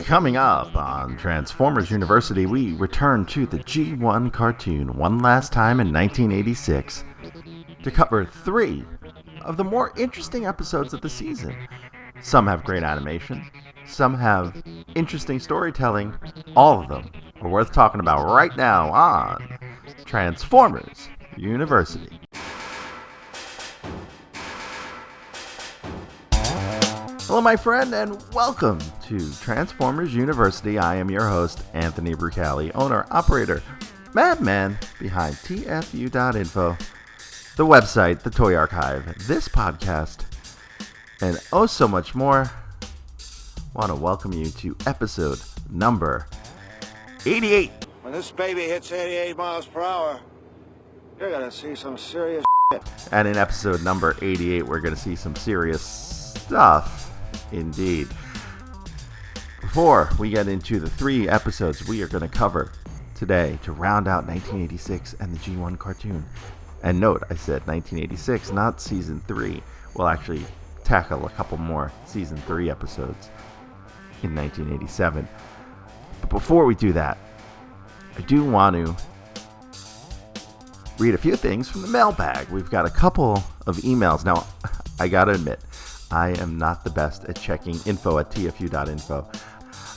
Coming up on Transformers University, we return to the G1 cartoon one last time in 1986 to cover 3 of the more interesting episodes of the season. Some have great animation, some have interesting storytelling. All of them are worth talking about right now on Transformers University. Hello, my friend, and welcome to Transformers University. I am your host, Anthony Brucali, owner, operator, madman behind TFU.INFO, the website, the toy archive, this podcast, and oh so much more. I want to welcome you to episode number 88. When this baby hits 88 miles per hour, you're going to see some serious shit. And in episode number 88, we're going to see some serious stuff. Indeed. Before we get into the 3 episodes we are going to cover today to round out 1986 and the G1 cartoon. And note, I said 1986, not season 3. We'll actually tackle a couple more season 3 episodes in 1987. But before we do that, I do want to read a few things from the mailbag. We've got a couple of emails. Now, I gotta admit, I am not the best at checking info at TFU.INFO.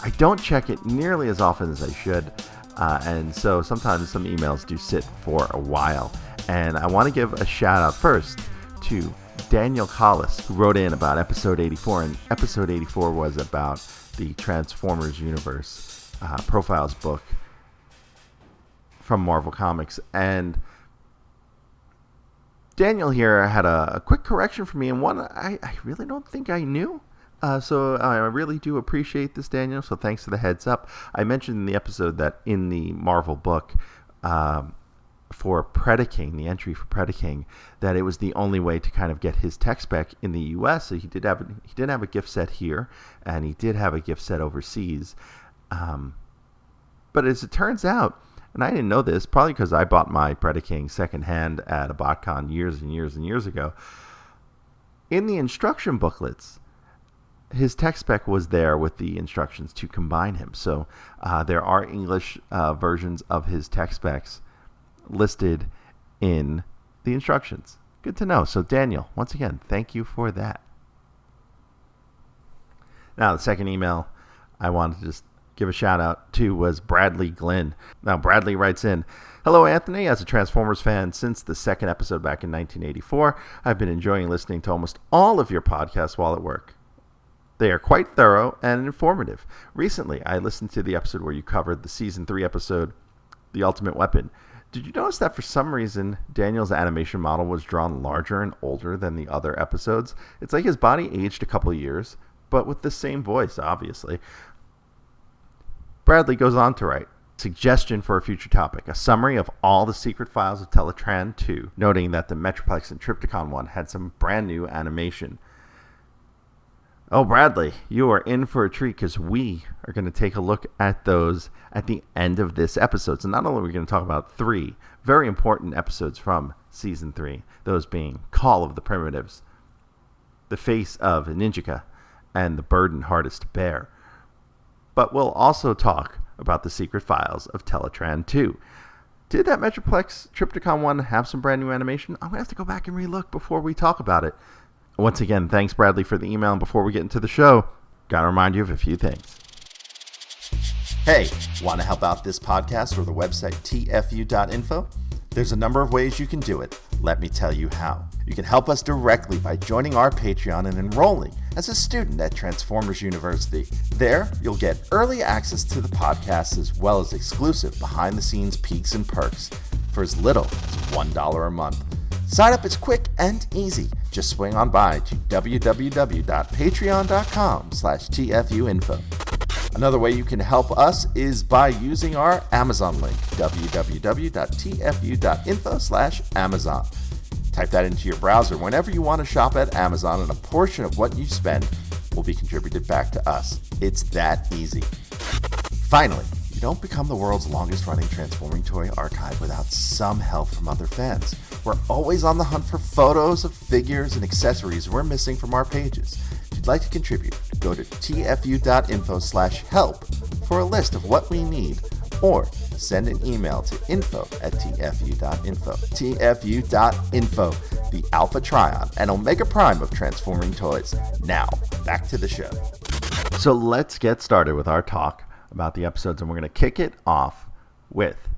I don't check it nearly as often as I should, and so sometimes some emails do sit for a while. And I want to give a shout out first to Daniel Collis, who wrote in about episode 84, and episode 84 was about the Transformers Universe Profiles book from Marvel Comics. And Daniel here had a quick correction for me, and one I really don't think I knew. So I really do appreciate this, Daniel, so thanks for the heads up. I mentioned in the episode that in the Marvel book for Predacons, the entry for Predacons, that it was the only way to kind of get his tech spec in the U.S. So he did have a gift set here, and he did have a gift set overseas. But as it turns out, and I didn't know this, probably because I bought my Predacons secondhand at a BotCon years and years and years ago. In the instruction booklets, his tech spec was there with the instructions to combine him. So there are English versions of his tech specs listed in the instructions. Good to know. So Daniel, once again, thank you for that. Now, the second email I wanted to just give a shout out to was Bradley Glynn. Now, Bradley writes in, "Hello, Anthony. As a Transformers fan since the second episode back in 1984, I've been enjoying listening to almost all of your podcasts while at work. They are quite thorough and informative. Recently, I listened to the episode where you covered the season 3 episode, The Ultimate Weapon. Did you notice that for some reason, Daniel's animation model was drawn larger and older than the other episodes? It's like his body aged a couple of years, but with the same voice, obviously." Bradley goes on to write, "Suggestion for a future topic, a summary of all the secret files of Teletran 2, noting that the Metroplex and Trypticon one had some brand new animation." Oh, Bradley, you are in for a treat because we are going to take a look at those at the end of this episode. So not only are we going to talk about 3 very important episodes from Season 3, those being Call of the Primitives, The Face of Nijika, and The Burden Hardest to Bear, but we'll also talk about the secret files of Teletran 2. Did that Metroplex Trypticon one have some brand new animation? I'm going to have to go back and relook before we talk about it. Once again, thanks, Bradley, for the email. And before we get into the show, got to remind you of a few things. Hey, want to help out this podcast or the website TFU.INFO? There's a number of ways you can do it. Let me tell you how. You can help us directly by joining our Patreon and enrolling as a student at Transformers University. There, you'll get early access to the podcast as well as exclusive behind-the-scenes peeks and perks for as little as $1 a month. Sign up is quick and easy. Just swing on by to www.patreon.com/TFUINFO. Another way you can help us is by using our Amazon link, www.tfu.info/Amazon. Type that into your browser whenever you want to shop at Amazon, and a portion of what you spend will be contributed back to us. It's that easy. Finally, you don't become the world's longest running transforming toy archive without some help from other fans. We're always on the hunt for photos of figures and accessories we're missing from our pages. If you'd like to contribute, Go to tfu.info/help for a list of what we need, or send an email to info@tfu.info. TFU.INFO, the Alpha Trion and Omega Prime of transforming toys. Now, back to the show. So let's get started with our talk about the episodes, and we're going to kick it off with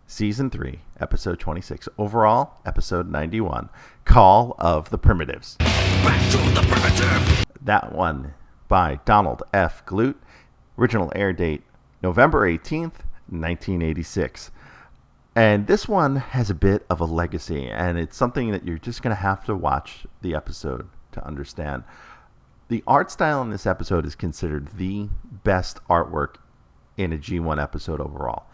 Season 3, Episode 26. Overall, Episode 91, Call of the Primitives. Back to the Primitive! That one by Donald F. Glute. Original air date, November 18th, 1986. And this one has a bit of a legacy, and it's something that you're just going to have to watch the episode to understand. The art style in this episode is considered the best artwork in a G1 episode overall.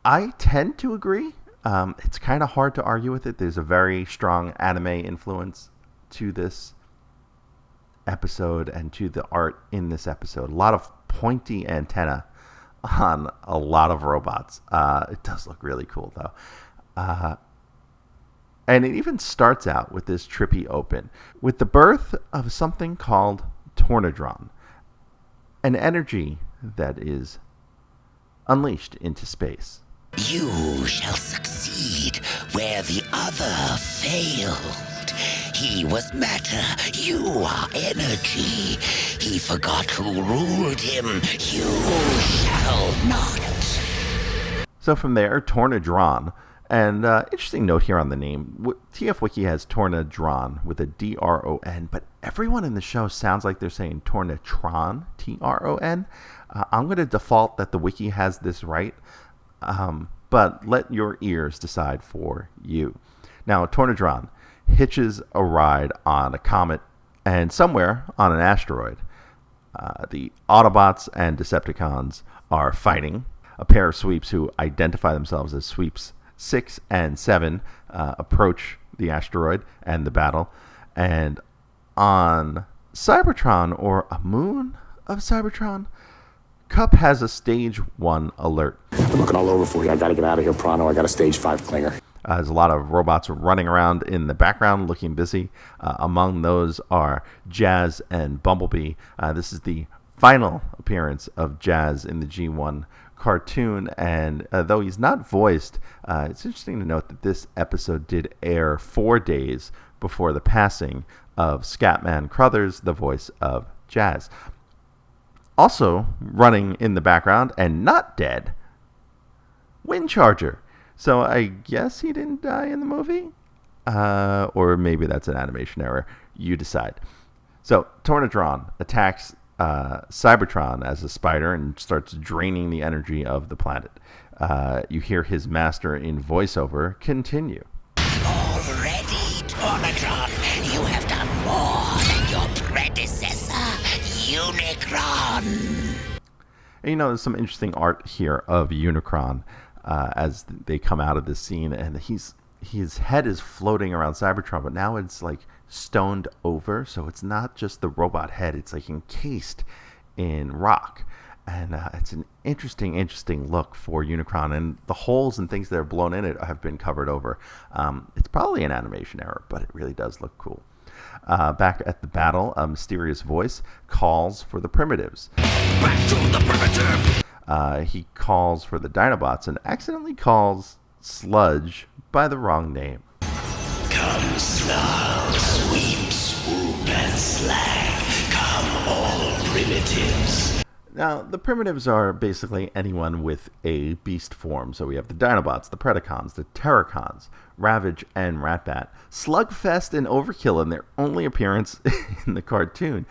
I tend to agree. It's kind of hard to argue with it. There's a very strong anime influence to this episode and to the art in this episode. A lot of pointy antenna on a lot of robots. It does look really cool, though. And it even starts out with this trippy open, with the birth of something called Tornadron, an energy that is unleashed into space. You shall succeed where the other failed. He was matter, you are energy. He forgot who ruled him, you shall not. So from there, Tornadron. And interesting note here on the name. TF Wiki has Tornadron with a D-R-O-N, but everyone in the show sounds like they're saying Tornatron, T-R-O-N. I'm going to default that the wiki has this right, but let your ears decide for you. Now, Tornadron hitches a ride on a comet and somewhere on an asteroid. The Autobots and Decepticons are fighting. A pair of sweeps who identify themselves as Sweeps 6 and 7 approach the asteroid and the battle. And on Cybertron, or a moon of Cybertron, Cup has a stage 1 alert. I'm looking all over for you. I gotta get out of here pronto. I got a stage 5 clinger. There's a lot of robots running around in the background looking busy. Among those are Jazz and Bumblebee. This is the final appearance of Jazz in the G1 cartoon, and though he's not voiced, it's interesting to note that this episode did air 4 days before the passing of Scatman Crothers, the voice of Jazz. Also running in the background and not dead, Windcharger. So I guess he didn't die in the movie, or maybe that's an animation error. You decide. So Tornadron attacks Cybertron as a spider and starts draining the energy of the planet. You hear his master in voiceover continue. Already, Tornadron, you have done more than your predecessor, Unicron. And you know, there's some interesting art here of Unicron as they come out of this scene, and his head is floating around Cybertron, but now it's like stoned over, so it's not just the robot head, it's like encased in rock. And it's an interesting look for Unicron, and the holes and things that are blown in it have been covered over. It's probably an animation error, but it really does look cool. Back at the battle, a mysterious voice calls for the Primitives. Back to the Primitive! He calls for the Dinobots and accidentally calls Sludge by the wrong name. Come, snarl, sweep, swoop, and slag. Come, all primitives. Now, the Primitives are basically anyone with a beast form. So we have the Dinobots, the Predacons, the Terracons, Ravage, and Ratbat. Slugfest and Overkill in their only appearance in the cartoon.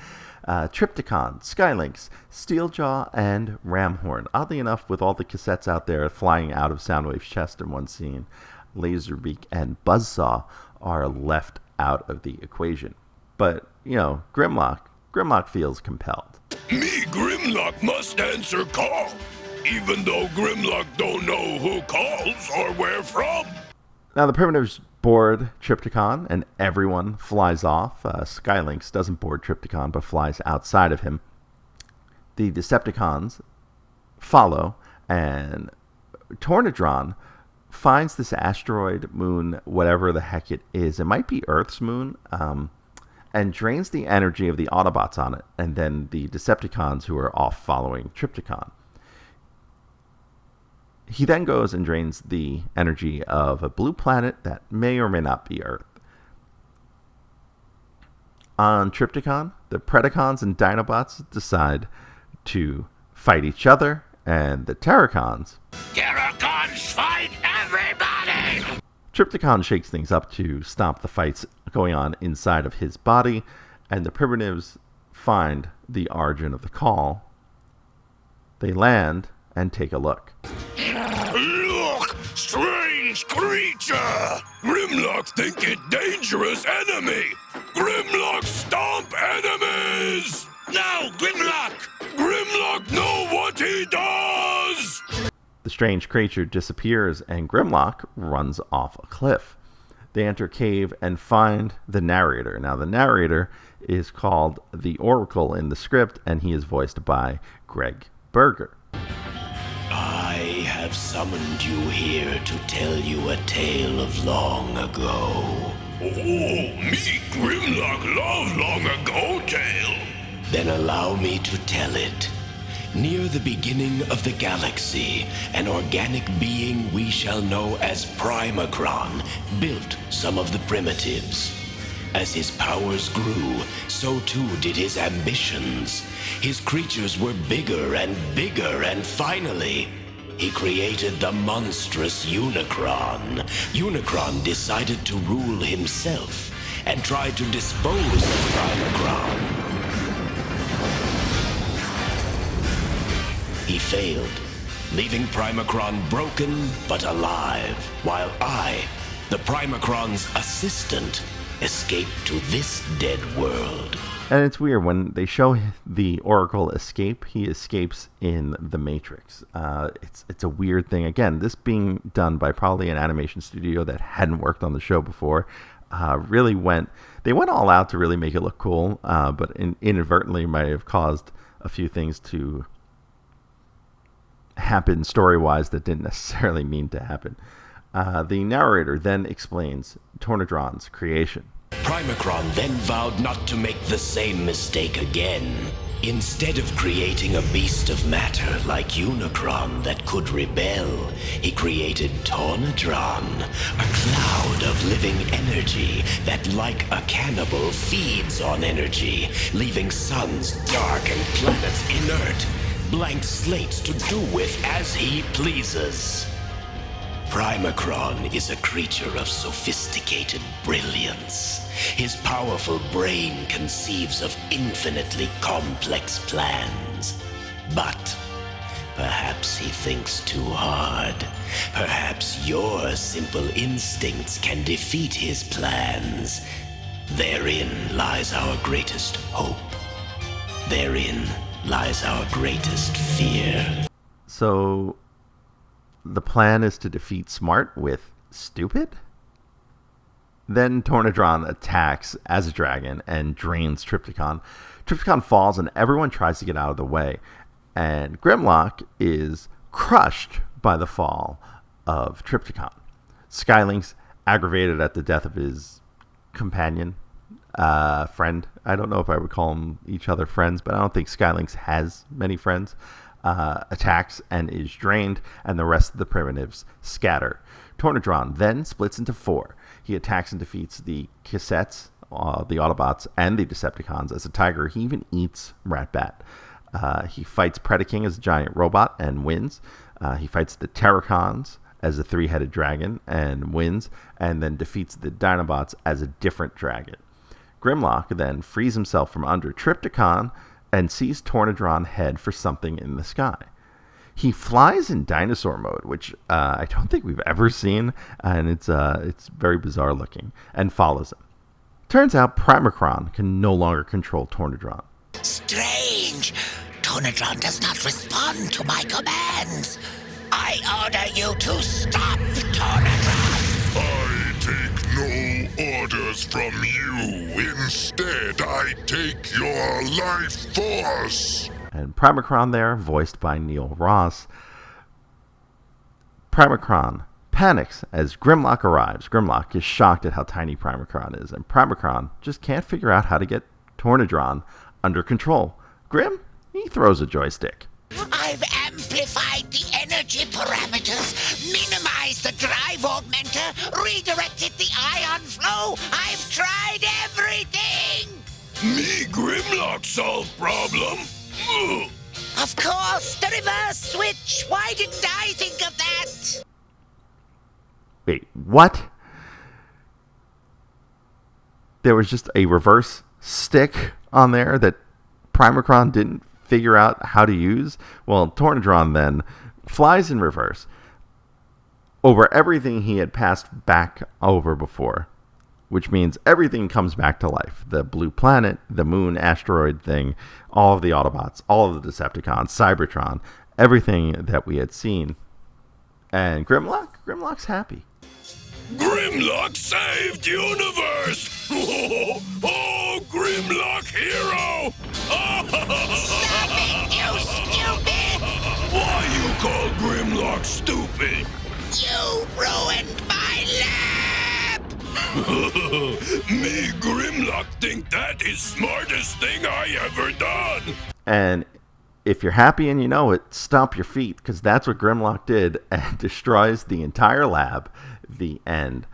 Trypticon, Skylynx, Steeljaw, and Ramhorn. Oddly enough, with all the cassettes out there flying out of Soundwave's chest in one scene, Laserbeak and Buzzsaw are left out of the equation. But, you know, Grimlock feels compelled. Me, Grimlock, must answer call, even though Grimlock don't know who calls or where from. Now, the Primitives board Trypticon, and everyone flies off. Skylynx doesn't board Trypticon, but flies outside of him. The Decepticons follow, and Tornadron finds this asteroid moon, whatever the heck it is. It might be Earth's moon, and drains the energy of the Autobots on it, and then the Decepticons who are off following Trypticon. He then goes and drains the energy of a blue planet that may or may not be Earth. On Trypticon, the Predacons and Dinobots decide to fight each other, and the Terracons Fight everybody! Trypticon shakes things up to stop the fights going on inside of his body, and the Primitives find the origin of the call. They land and take a look. Look! Strange creature! Grimlock think it dangerous enemy! Grimlock stomp enemies! No, Grimlock! Grimlock know what he does! The strange creature disappears, and Grimlock runs off a cliff. They enter a cave and find the narrator. Now, the narrator is called the Oracle in the script, and he is voiced by Greg Berger. I have summoned you here to tell you a tale of long ago. Oh, me Grimlock love long ago tale. Then allow me to tell it. Near the beginning of the galaxy, an organic being we shall know as Primacron built some of the primitives. As his powers grew, so too did his ambitions. His creatures were bigger, and finally, he created the monstrous Unicron. Unicron decided to rule himself and tried to dispose of Primacron. He failed, leaving Primacron broken but alive, while I, the Primacron's assistant, escaped to this dead world. And it's weird, when they show the Oracle escape, he escapes in the Matrix. It's a weird thing. Again, this being done by probably an animation studio that hadn't worked on the show before, they went all out to really make it look cool, but inadvertently might have caused a few things to happen story-wise that didn't necessarily mean to happen. The narrator then explains Tornadron's creation. Primacron then vowed not to make the same mistake again. Instead of creating a beast of matter like Unicron that could rebel, he created Tornadron, a cloud of living energy that, like a cannibal, feeds on energy, leaving suns dark and planets inert, blank slates to do with as he pleases. Primacron is a creature of sophisticated brilliance. His powerful brain conceives of infinitely complex plans. But perhaps he thinks too hard. Perhaps your simple instincts can defeat his plans. Therein lies our greatest hope. Therein lies our greatest fear. So the plan is to defeat Smart with Stupid? Then Tornadron attacks as a dragon and drains Trypticon. Trypticon falls and everyone tries to get out of the way. And Grimlock is crushed by the fall of Trypticon. Skylink's aggravated at the death of his companion, friend. I don't know if I would call them each other friends, but I don't think Skylinks has many friends. Attacks and is drained, and the rest of the primitives scatter. Tornadron then splits into four. He attacks and defeats the Cassettes, the Autobots, and the Decepticons. As a tiger, he even eats Ratbat. He fights Predacons as a giant robot and wins. He fights the Terracons as a three-headed dragon and wins, and then defeats the Dinobots as a different dragon. Grimlock then frees himself from under Trypticon and sees Tornadron head for something in the sky. He flies in dinosaur mode, which I don't think we've ever seen, and it's very bizarre looking, and follows him. Turns out Primacron can no longer control Tornadron. Strange! Tornadron does not respond to my commands. I order you to stop, Tornadron! I take no orders from you. Instead, I take your life force. And Primacron there, voiced by Neil Ross. Primacron panics as Grimlock arrives. Grimlock is shocked at how tiny Primacron is, and Primacron just can't figure out how to get Tornadron under control. Grim, he throws a joystick. I've amplified the energy parameters, minimized the drive augmenter, redirected the ion flow. I've tried everything! Me Grimlock solve problem? Ugh. Of course, the reverse switch. Why didn't I think of that? Wait, what? There was just a reverse stick on there that Primacron didn't figure out how to use? Well, Tornadron then flies in reverse over everything he had passed back over before, which means everything comes back to life. The blue planet, the moon asteroid thing, all of the Autobots, all of the Decepticons, Cybertron, everything that we had seen. And Grimlock's happy. Grimlock saved universe! Oh, Grimlock hero! Stop it, you stupid! Why you call Grimlock stupid? You ruined my lab! Me Grimlock think that is smartest thing I ever done! And if you're happy and you know it, stomp your feet, because that's what Grimlock did and destroys the entire lab. The end.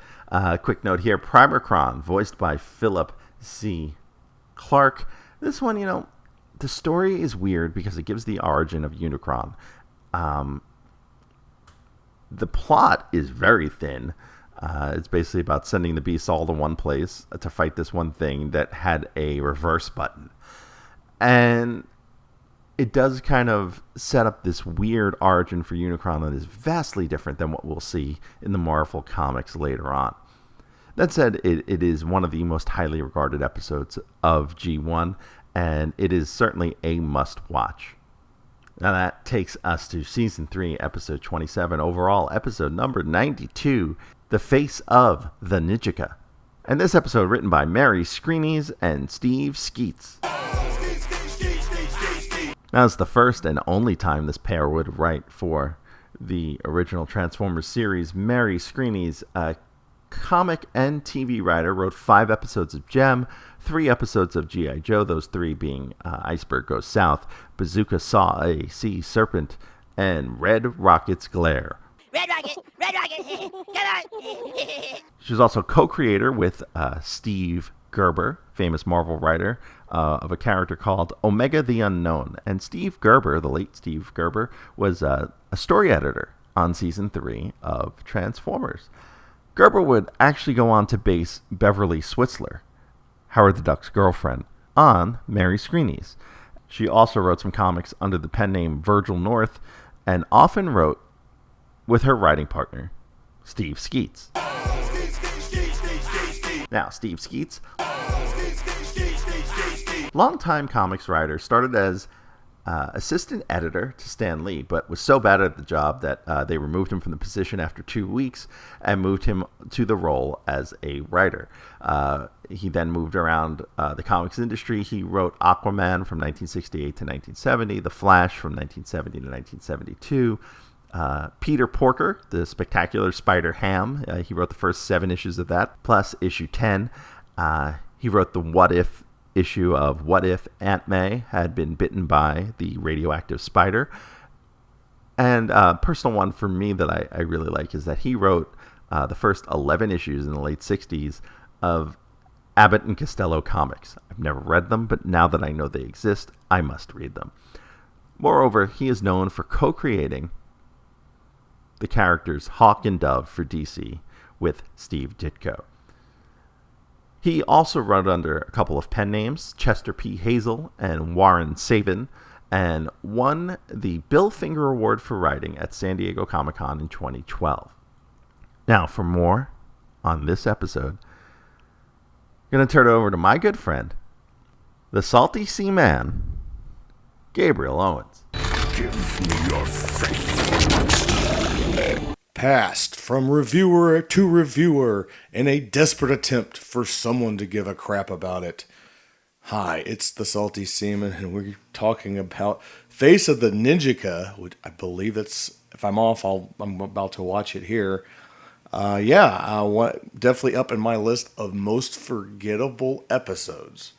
Quick note here, Primacron, voiced by Philip C. Clark. This one, the story is weird because it gives the origin of Unicron. The plot is very thin. It's basically about sending the beasts all to one place to fight this one thing that had a reverse button. And it does kind of set up this weird origin for Unicron that is vastly different than what we'll see in the Marvel comics later on. That said, it is one of the most highly regarded episodes of G1, and it is certainly a must-watch. Now that takes us to Season 3, Episode 27, overall Episode number 92, The Face of the Nijika. And this episode written by Mary Screenies and Steve Skeets. Now, it's the first and only time this pair would write for the original Transformers series. Mary Screenies, a comic and TV writer, wrote 5 episodes of Gem, 3 episodes of G.I. Joe, those 3 being Iceberg Goes South, Bazooka Saw a Sea Serpent, and Red Rocket's Glare. Red Rocket! Come on! She was also co-creator with Steve Gerber, famous Marvel writer, of a character called Omega the Unknown. And Steve Gerber, the late Steve Gerber, was a story editor on Season 3 of Transformers. Gerber would actually go on to base Beverly Switzler, Howard the Duck's girlfriend, on Mary Screenies. She also wrote some comics under the pen name Virgil North, and often wrote with her writing partner, Steve Skeets. Now, Steve Skeets, longtime comics writer, started as assistant editor to Stan Lee, but was so bad at the job that they removed him from the position after 2 weeks and moved him to the role as a writer. He then moved around the comics industry. He wrote Aquaman from 1968 to 1970, The Flash from 1970 to 1972, Peter Porker, the Spectacular Spider-Ham. He wrote the first 7 issues of that, plus issue 10. He wrote the What If issue of What If Aunt May had been bitten by the radioactive spider. And a personal one for me that I really like is that he wrote the first 11 issues in the late 60s of Abbott and Costello comics. I've never read them, but now that I know they exist, I must read them. Moreover, he is known for co-creating the characters Hawk and Dove for DC with Steve Ditko. He also wrote under a couple of pen names, Chester P. Hazel and Warren Saban, and won the Bill Finger Award for writing at San Diego Comic-Con in 2012. Now, for more on this episode, I'm going to turn it over to my good friend, the Salty Seaman, Gabriel Owens. Give me your face. Passed from reviewer to reviewer in a desperate attempt for someone to give a crap about it. Hi, it's the Salty Seaman, and we're talking about Face of the Nijika, which I believe it's, if I'm off, I'm about to watch it here. Definitely up in my list of most forgettable episodes.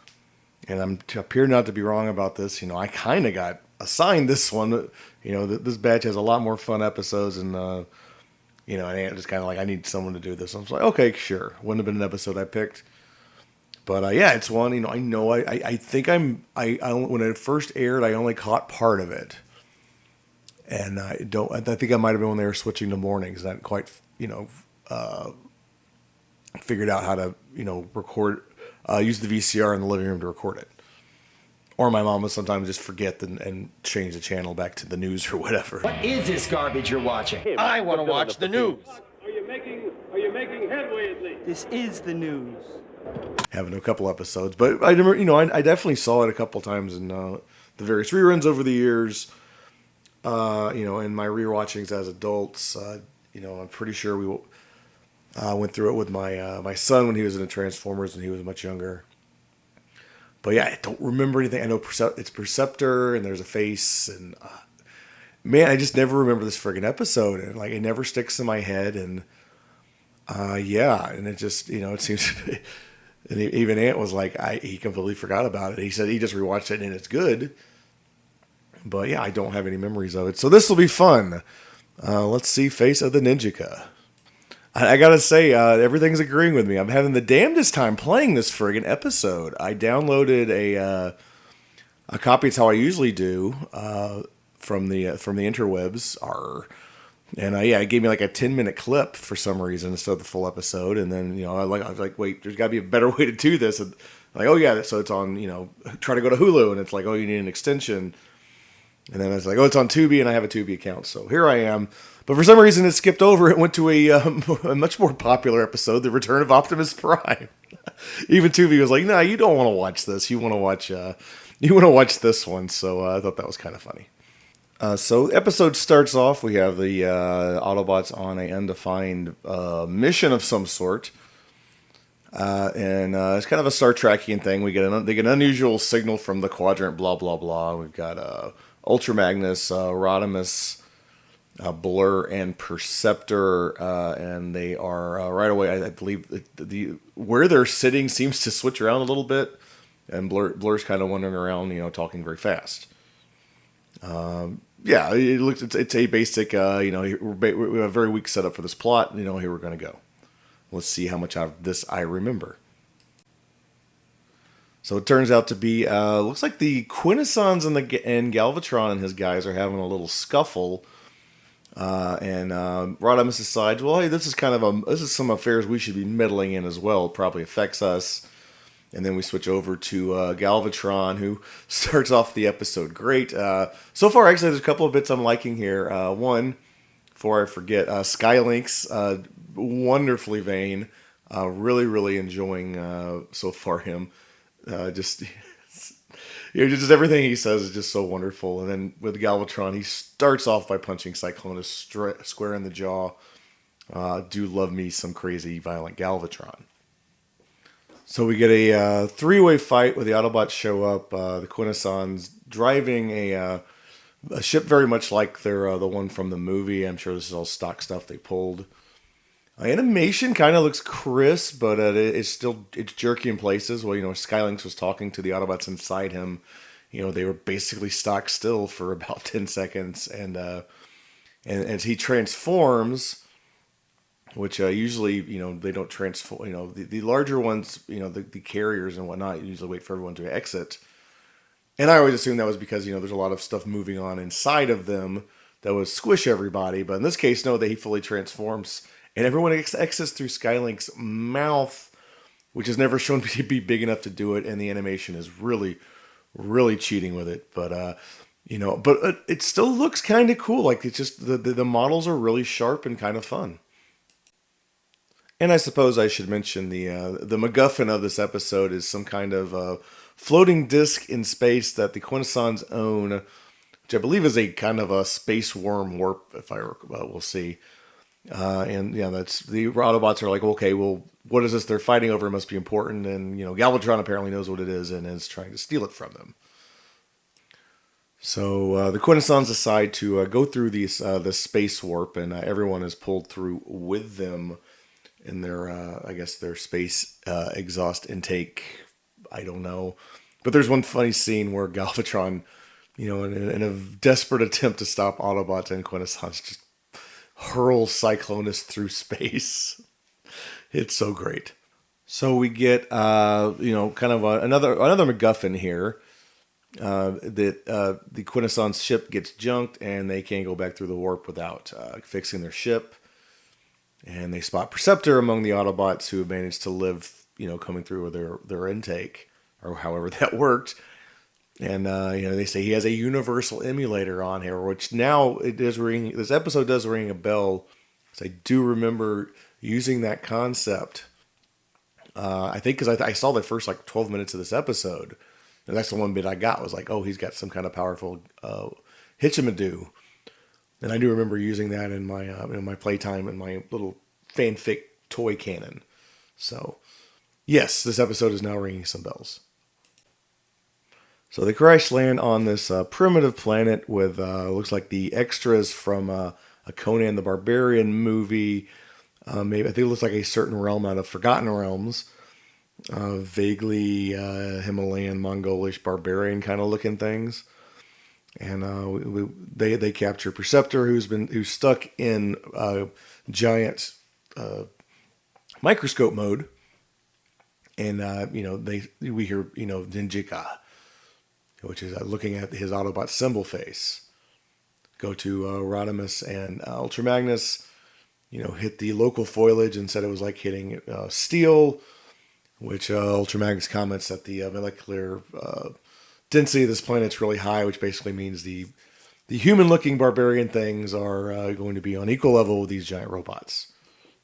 And I appear not to be wrong about this. I kind of got assigned this one. This batch has a lot more fun episodes, and and Ant just kind of like, I need someone to do this. I was like, okay, sure. Wouldn't have been an episode I picked, but it's one. I think when it first aired, I only caught part of it, and I think I might have been when they were switching to mornings. I hadn't quite figured out how to record, use the VCR in the living room to record it. Or my mom would sometimes just forget and change the channel back to the news or whatever. What is this garbage you're watching? I want to watch the news. Are you making headway at least? This is the news. Having a couple episodes, but I remember, I definitely saw it a couple times in the various reruns over the years. In my rewatchings as adults, I'm pretty sure we went through it with my son when he was in the Transformers and he was much younger. But yeah, I don't remember anything. I know it's Perceptor and there's a face, and man, I just never remember this friggin' episode, and like it never sticks in my head, and and it just it seems. And even Ant was like, he completely forgot about it. He said he just rewatched it and it's good, but yeah, I don't have any memories of it. So this will be fun. Let's see, Face of the Nijika. I gotta say, everything's agreeing with me. I'm having the damnedest time playing this friggin' episode. I downloaded a copy. It's how I usually do from the interwebs. And it gave me like a 10-minute clip for some reason instead of the full episode. And then I was like, wait, there's got to be a better way to do this. And like, oh yeah, so it's on. Try to go to Hulu, and it's like, oh, you need an extension. And then I was like, oh, it's on Tubi, and I have a Tubi account, so here I am. But for some reason, it skipped over. It went to a much more popular episode, The Return of Optimus Prime. Even Tubi was like, "No, you don't want to watch this. You want to watch this one." So I thought that was kind of funny. So the episode starts off. We have the Autobots on an undefined mission of some sort, and it's kind of a Star Trekian thing. They get an unusual signal from the quadrant. Blah blah blah. We've got Ultra Magnus, Rodimus, Blur, and Perceptor, and they are right away. I believe where they're sitting seems to switch around a little bit, and Blur's kind of wandering around, talking very fast. It looks. It's a basic. We have a very weak setup for this plot. Here we're going to go. Let's see how much of this I remember. So it turns out to be, looks like the Quintessons and Galvatron and his guys are having a little scuffle. And Rodimus decides, well, hey, this is some affairs we should be meddling in as well. It probably affects us. And then we switch over to Galvatron, who starts off the episode great. So far, actually, there's a couple of bits I'm liking here. One, before I forget, Skylink's wonderfully vain. Really, really enjoying so far him. Just everything he says is just so wonderful. And then with Galvatron, he starts off by punching Cyclonus square in the jaw. Do love me some crazy, violent Galvatron. So we get a three-way fight where the Autobots show up. The Quintessons driving a ship very much like the one from the movie. I'm sure this is all stock stuff they pulled. Animation kind of looks crisp, but it's jerky in places. Well, Skylinks was talking to the Autobots inside him. They were basically stock still for about 10 seconds, and as he transforms, which usually they don't transform. The larger ones, the carriers and whatnot, usually wait for everyone to exit. And I always assumed that was because there's a lot of stuff moving on inside of them that would squish everybody. But in this case, no, that he fully transforms. And everyone exits through Skylink's mouth, which is never shown to be big enough to do it, and the animation is really, really cheating with it. But it still looks kind of cool. Like it's just the models are really sharp and kind of fun. And I suppose I should mention the MacGuffin of this episode is some kind of floating disc in space that the Quintessons own, which I believe is a kind of a space worm warp. If I we'll see. That's the Autobots are like, okay, well, what is this they're fighting over? It must be important. And Galvatron apparently knows what it is and is trying to steal it from them. So the Quintessons decide to go through the space warp, and everyone is pulled through with them in their, I guess, their space exhaust intake. I don't know. But there's one funny scene where Galvatron, in a desperate attempt to stop Autobots and Quintessons, just hurls Cyclonus through space. It's so great. So we get, kind of another MacGuffin here. That the Quintessons ship gets junked and they can't go back through the warp without fixing their ship. And they spot Perceptor among the Autobots who have managed to live, coming through with their intake, or however that worked. And, they say he has a universal emulator on here, which now it does ring. This episode does ring a bell. So I do remember using that concept. I think because I saw the first 12 minutes of this episode. And that's the one bit I got was like, oh, he's got some kind of powerful hitchamadoo. And I do remember using that in my playtime and my little fanfic toy canon. So, yes, this episode is now ringing some bells. So they crash land on this primitive planet with looks like the extras from a Conan the Barbarian movie. Maybe I think it looks like a certain realm out of Forgotten Realms. Vaguely Himalayan, Mongolish, barbarian kind of looking things, and they capture Perceptor, who's stuck in giant microscope mode, and we hear Nijika, which is looking at his Autobot symbol face. Go to Rodimus and Ultra Magnus, hit the local foliage and said it was like hitting steel. Which Ultra Magnus comments that the molecular density of this planet's really high, which basically means the human-looking barbarian things are going to be on equal level with these giant robots,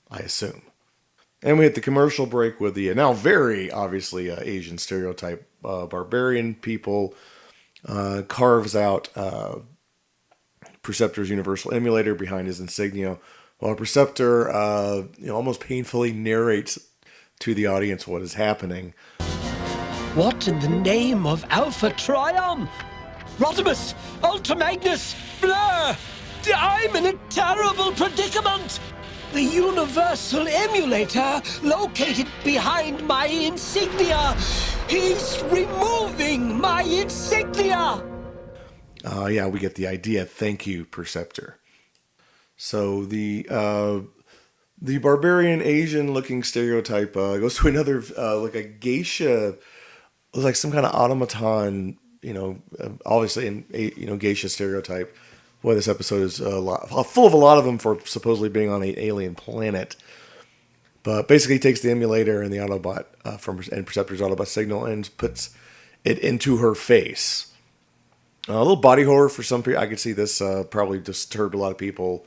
I assume. And we hit the commercial break with the now very obviously Asian stereotype barbarian people. Carves out Perceptor's universal emulator behind his insignia, while Perceptor almost painfully narrates to the audience what is happening. What in the name of Alpha Trion? Rodimus, Ultra Magnus, Blur! I'm in a terrible predicament! The universal emulator located behind my insignia! He's removing my insignia! We get the idea. Thank you, Perceptor. So the barbarian Asian-looking stereotype goes to another, like a geisha, like some kind of automaton, obviously in geisha stereotype. Boy, this episode is full of a lot of them for supposedly being on an alien planet. But basically, he takes the emulator and the Autobot and Perceptor's Autobot signal and puts it into her face. A little body horror for some people. I could see this probably disturbed a lot of people.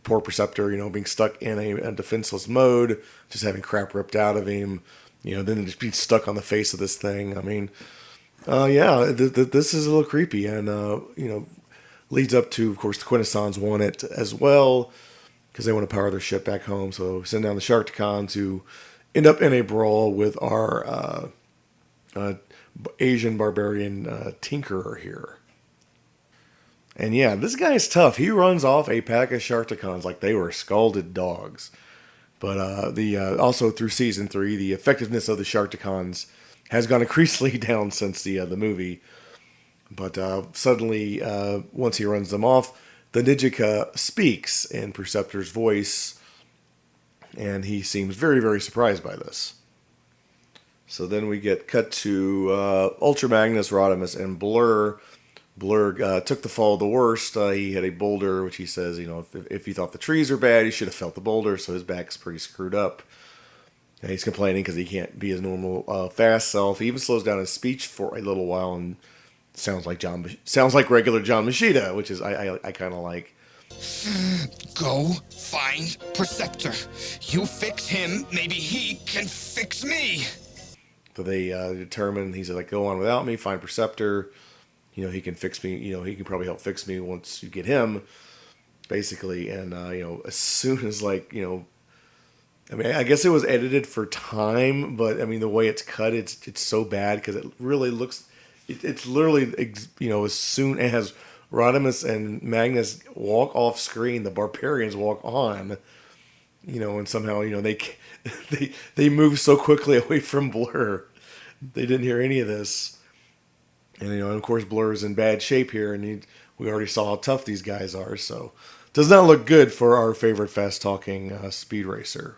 Poor Perceptor, being stuck in a defenseless mode, just having crap ripped out of him, then just being stuck on the face of this thing. I mean, this is a little creepy, and, leads up to, of course, the Quintessons want it as well, because they want to power their ship back home, so send down the Sharkticons, who end up in a brawl with our Asian barbarian Tinkerer here. And yeah, this guy's tough. He runs off a pack of Sharkticons like they were scalded dogs. But also through season 3, the effectiveness of the Sharkticons has gone increasingly down since the movie. But suddenly, once he runs them off, the Nijika speaks in Perceptor's voice, and he seems very, very surprised by this. So then we get cut to Ultra Magnus, Rodimus, and Blur. Blur took the fall the worst. He had a boulder, which he says, if he thought the trees were bad, he should have felt the boulder, so his back's pretty screwed up. And he's complaining because he can't be his normal fast self. He even slows down his speech for a little while and sounds like regular John Machida, which is I kind of like. Go find Perceptor. You fix him, maybe he can fix me. So they determine, he's like, go on without me, find Perceptor. He can fix me. He can probably help fix me once you get him, basically. And, as soon as, I guess it was edited for time, but, the way it's cut, it's so bad because it really looks, it's literally, as soon as Rodimus and Magnus walk off screen, the barbarians walk on, and somehow, they move so quickly away from Blur. They didn't hear any of this. And, of course, Blur is in bad shape here, and we already saw how tough these guys are, so does not look good for our favorite fast-talking speed racer.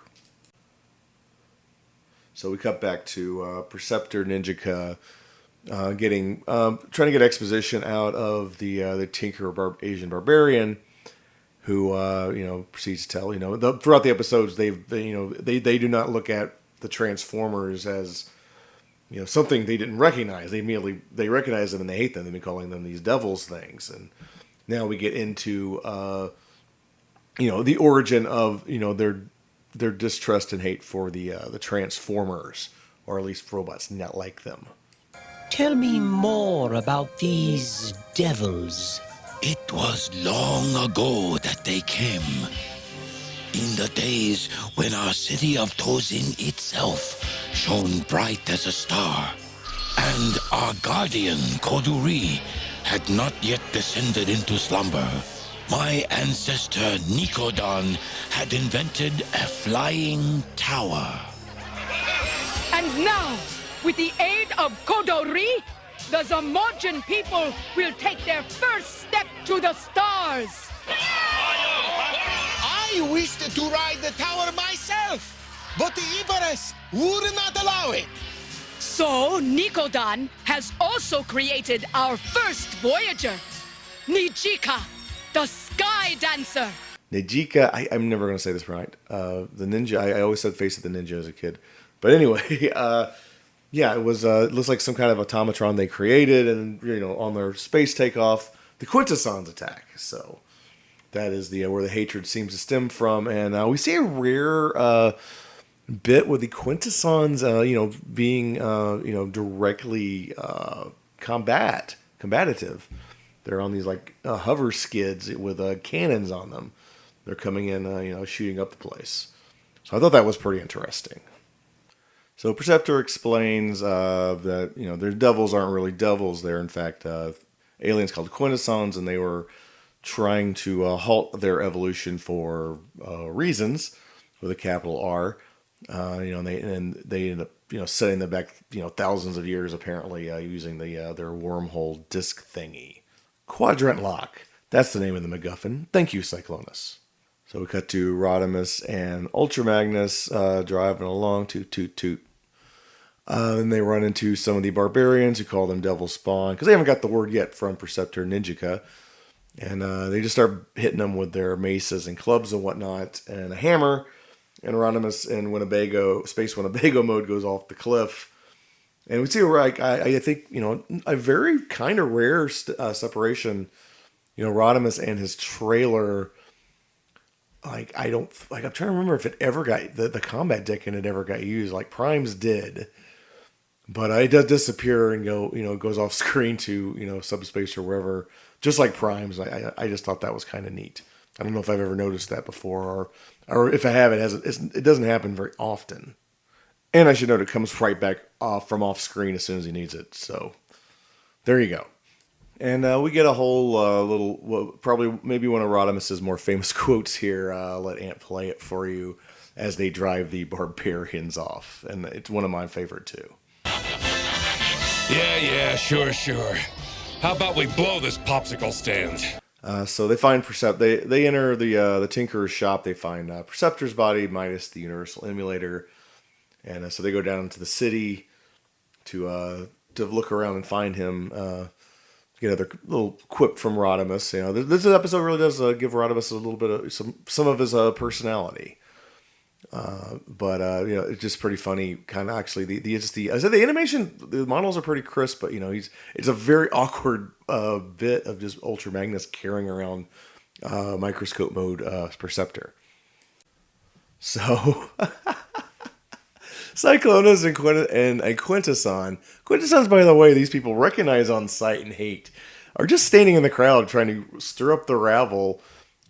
So we cut back to Preceptor Nijika trying to get exposition out of the Tinker Asian Barbarian, who proceeds to tell throughout the episodes they do not look at the Transformers as something they didn't recognize. They recognize them and they hate them. They've been calling them these devils things, and now we get into the origin of their distrust and hate for the Transformers, or at least robots not like them. Tell me more about these devils. It was long ago that they came. In the days when our city of Tozin itself shone bright as a star, and our guardian, Koduri, had not yet descended into slumber, my ancestor, Nikodon, had invented a flying tower. And now, with the aid of Kodori, the Zamorjan people will take their first step to the stars. I wished to ride the tower myself, but the Ibaris would not allow it. So, Nikodon has also created our first Voyager, Nijika, the Sky Dancer. Nijika, I'm never going to say this right. The ninja, I always said Face of the Ninja as a kid. But anyway, it was it looks like some kind of automatron they created, and on their space takeoff, the Quintessons attack. So that is where the hatred seems to stem from, and we see a rare bit with the Quintessons, being directly combative. They're on these hover skids with cannons on them. They're coming in, shooting up the place. So I thought that was pretty interesting. So Preceptor explains that their devils aren't really devils. They're in fact aliens called Quintessons, and they were trying to halt their evolution for reasons with a capital R. And they ended up setting them back thousands of years apparently using their wormhole disc thingy. Quadrant Lock. That's the name of the MacGuffin. Thank you, Cyclonus. So we cut to Rodimus and Ultra Magnus driving along, toot toot toot. And they run into some of the barbarians who call them Devil Spawn, because they haven't got the word yet from Preceptor Nijika. And they just start hitting them with their maces and clubs and whatnot, and a hammer. And Rodimus in Space Winnebago mode goes off the cliff. And we see I think, a very kind of rare separation. Rodimus and his trailer. I'm trying to remember if it ever got, the combat deck in it ever got used. Like Prime's did. But it does disappear and goes off screen to, subspace or wherever. Just like Prime's. I just thought that was kind of neat. I don't know if I've ever noticed that before, or if I have, it doesn't happen very often. And I should note it comes right back from off screen as soon as he needs it. So there you go. And we get a whole probably maybe one of Rodimus's more famous quotes here. Let Ant play it for you as they drive the barbarians off, and it's one of my favorite too. Yeah, sure. How about we blow this popsicle stand? So they find They enter the Tinkerer's shop. They find Preceptor's body minus the Universal Emulator, and so they go down into the city to look around and find him. Get another little quip from Rodimus. This episode really does give Rodimus a little bit of some of his personality. But it's just pretty funny. Kind of actually the animation, the models are pretty crisp, but it's a very awkward bit of just Ultra Magnus carrying around microscope mode Preceptor. So Cyclonus and Quintessons, by the way, these people recognize on sight and hate, are just standing in the crowd trying to stir up the rabble.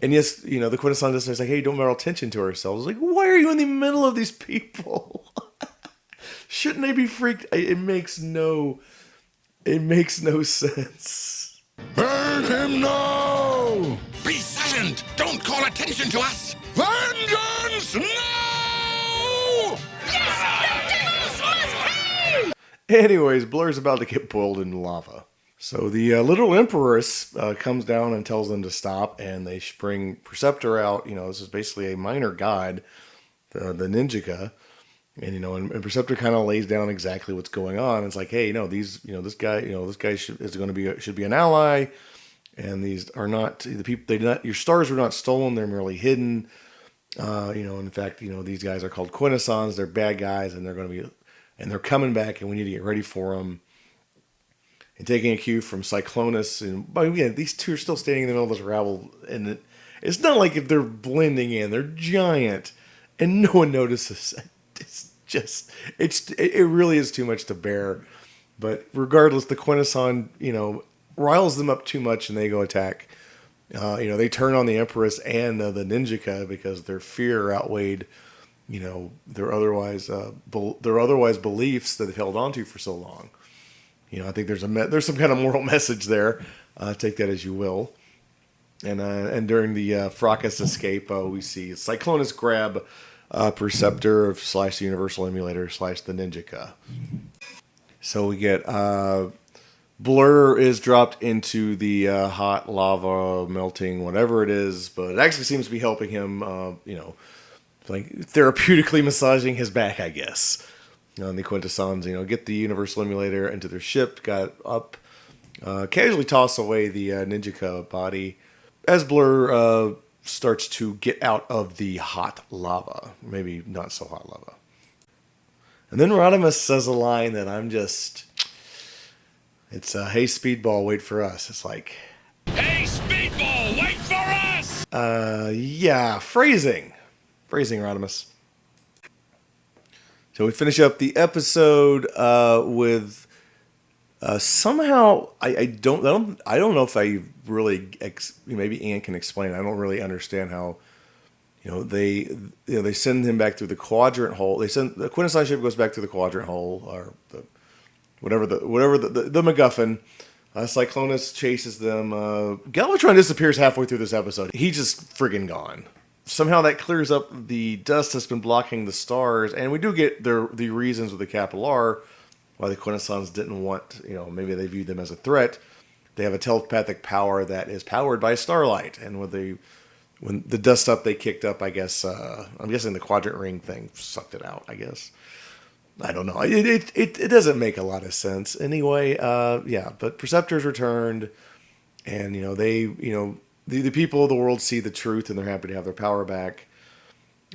And yes, the Quintessons is like, hey, don't draw attention to ourselves. Like, why are you in the middle of these people? Shouldn't they be freaked? It makes no It makes no sense. Burn him now! Be silent! Don't call attention to us! Vengeance now! Yes, the devils must pay! Anyways, Blur's about to get boiled in lava. So the little Empress comes down and tells them to stop, and they bring Perceptor out. This is basically a minor god, the Nijika. And and Perceptor kind of lays down exactly what's going on. It's like, hey, this guy should be an ally, and these are not the people. Your stars were not stolen; they're merely hidden. In fact, these guys are called Quintessons. They're bad guys, and they're coming back, and we need to get ready for them. And taking a cue from Cyclonus, but again, these two are still standing in the middle of this rabble, and it's not like if they're blending in; they're giant, and no one notices. It really is too much to bear. But regardless, the Quintesson, riles them up too much, and they go attack. They turn on the Empress and the Nijika because their fear outweighed, their otherwise beliefs that they've held on to for so long. I think there's some kind of moral message there. Take that as you will. And during the Fracas escape, we see Cyclonus grab Perceptor / the Universal Emulator / the Nijika. So we get Blur is dropped into the hot lava melting whatever it is, but it actually seems to be helping him, like therapeutically massaging his back, I guess. And the Quintessons, get the Universal Emulator into their ship, got up, casually toss away the Nijika body as Blur starts to get out of the hot lava. Maybe not so hot lava. And then Rodimus says a line that it's hey Speedball, wait for us. It's like, Hey, Speedball, wait for us! Yeah, phrasing, Rodimus. So we finish up the episode with somehow I don't know if I really maybe Ian can explain. I don't really understand how they send him back through the quadrant hole. They send the Quintessence ship goes back through the quadrant hole or the MacGuffin. Cyclonus chases them. Galvatron disappears halfway through this episode. He's just friggin' gone. Somehow that clears up the dust that's been blocking the stars, and we do get the reasons with the capital R why the Quintessons didn't want, maybe they viewed them as a threat. They have a telepathic power that is powered by starlight, and when the dust up they kicked up, I guess, I'm guessing the quadrant ring thing sucked it out, I guess. I don't know. It doesn't make a lot of sense. Anyway, but Perceptor's returned, and, the people of the world see the truth, and they're happy to have their power back.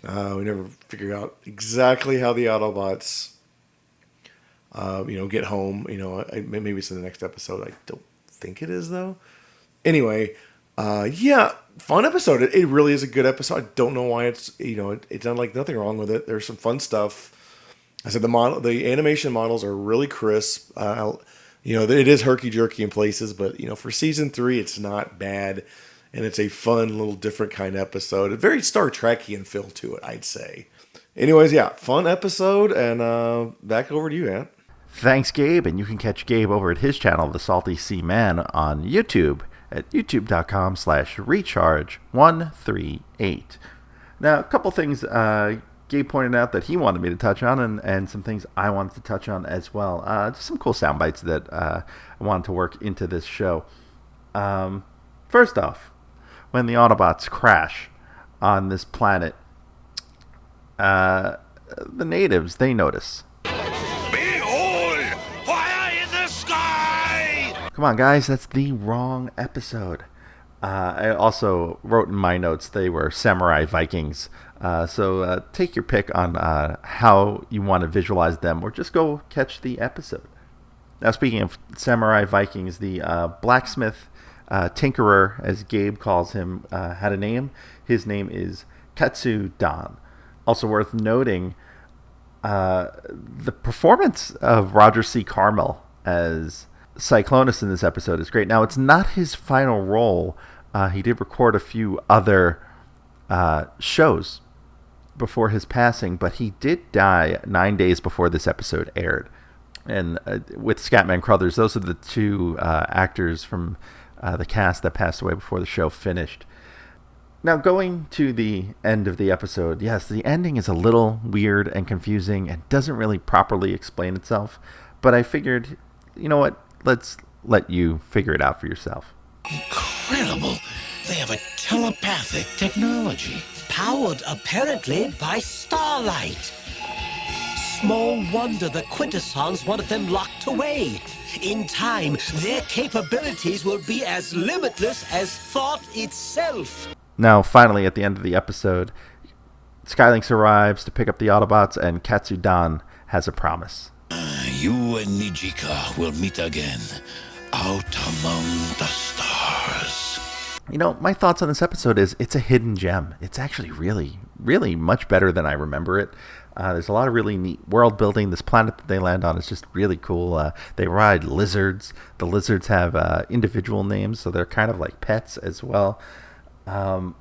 We never figured out exactly how the Autobots get home. Maybe it's in the next episode. I don't think it is, though. Anyway, fun episode. It really is a good episode. I don't know why it's not like nothing wrong with it. There's some fun stuff. I said the animation models are really crisp. It is herky jerky in places, but for season 3, it's not bad, and it's a fun little different kind of episode. A very Star Trekian feel to it, I'd say. Anyways, fun episode, and back over to you, Ant. Thanks, Gabe, and you can catch Gabe over at his channel, The Salty Seaman, on YouTube at youtube.com/recharge138. Now, a couple things Gabe pointed out that he wanted me to touch on, and some things I wanted to touch on as well. Just some cool sound bites that I wanted to work into this show. First off, when the Autobots crash on this planet, the natives, they notice. Behold! Fire in the sky! Come on, guys, that's the wrong episode. I also wrote in my notes they were samurai Vikings. So take your pick on how you want to visualize them, or just go catch the episode. Now, speaking of samurai Vikings, the blacksmith tinkerer, as Gabe calls him, had a name. His name is Katsu-dan. Also worth noting, the performance of Roger C. Carmel as Cyclonus in this episode is great. Now, it's not his final role. He did record a few other shows before his passing, but he did die 9 days before this episode aired. And with Scatman Crothers, those are the two actors from the cast that passed away before the show finished. Now, going to the end of the episode, yes, the ending is a little weird and confusing and doesn't really properly explain itself. But I figured, you know what? Let's let you figure it out for yourself. Incredible. They have a telepathic technology. Powered apparently by starlight. Small wonder the Quintessons wanted them locked away. In time, their capabilities will be as limitless as thought itself. Now, finally, at the end of the episode, Skylynx arrives to pick up the Autobots, and Katsudan has a promise. You and Nijika will meet again, out among the stars. You know, my thoughts on this episode is it's a hidden gem. It's actually really, really much better than I remember it. There's a lot of really neat world building. This planet that they land on is just really cool. They ride lizards. The lizards have individual names, so they're kind of like pets as well. And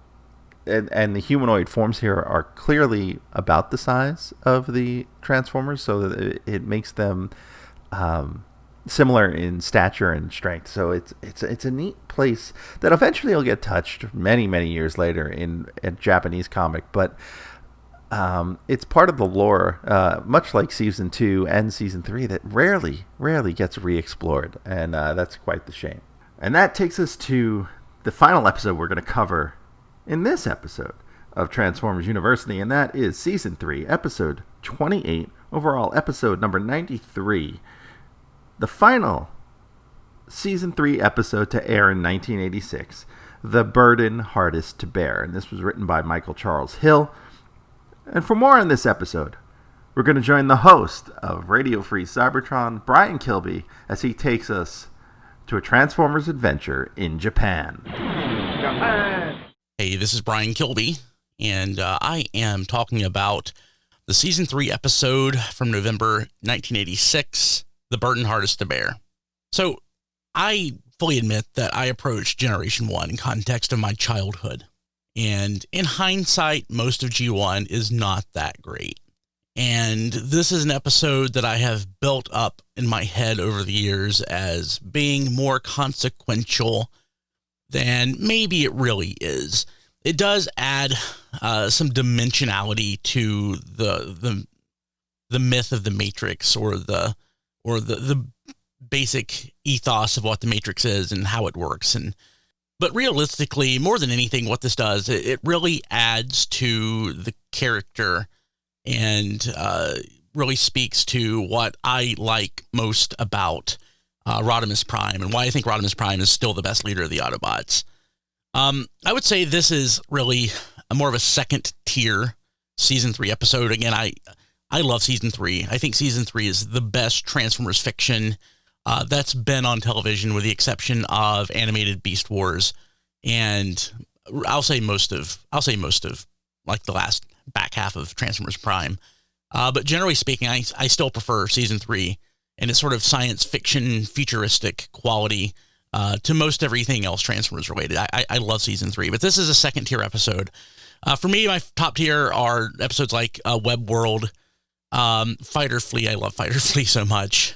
the humanoid forms here are clearly about the size of the Transformers, so that it makes them similar in stature and strength. So it's a neat place that eventually will get touched many, many years later in a Japanese comic, but it's part of the lore, much like Season 2 and Season 3, that rarely gets re-explored, and that's quite the shame. And that takes us to the final episode we're going to cover in this episode of Transformers University, and that is Season 3, Episode 28, overall episode number 93. The final Season 3 episode to air in 1986, The Burden Hardest to Bear. And this was written by Michael Charles Hill. And for more on this episode, we're going to join the host of Radio Free Cybertron, Brian Kilby, as he takes us to a Transformers adventure in Japan. Hey, this is Brian Kilby, and I am talking about the Season 3 episode from November 1986, The Burden Hardest to Bear. So, I fully admit that I approached Generation 1 in context of my childhood. And in hindsight, most of G1 is not that great. And this is an episode that I have built up in my head over the years as being more consequential than maybe it really is. It does add some dimensionality to the myth of the Matrix, or the basic ethos of what the Matrix is and how it works. But realistically, more than anything, what this does, it really adds to the character and really speaks to what I like most about Rodimus Prime, and why I think Rodimus Prime is still the best leader of the Autobots. I would say this is really more of a second tier Season 3 episode. Again, I love Season 3. I think Season 3 is the best Transformers fiction that's been on television, with the exception of animated Beast Wars, and I'll say most of like the last back half of Transformers Prime. But generally speaking, I still prefer Season 3 and its sort of science fiction futuristic quality to most everything else Transformers related. I love Season 3, but this is a second tier episode. For me, my top tier are episodes like Web World, Fighter Fleet. I love Fighter Fleet so much.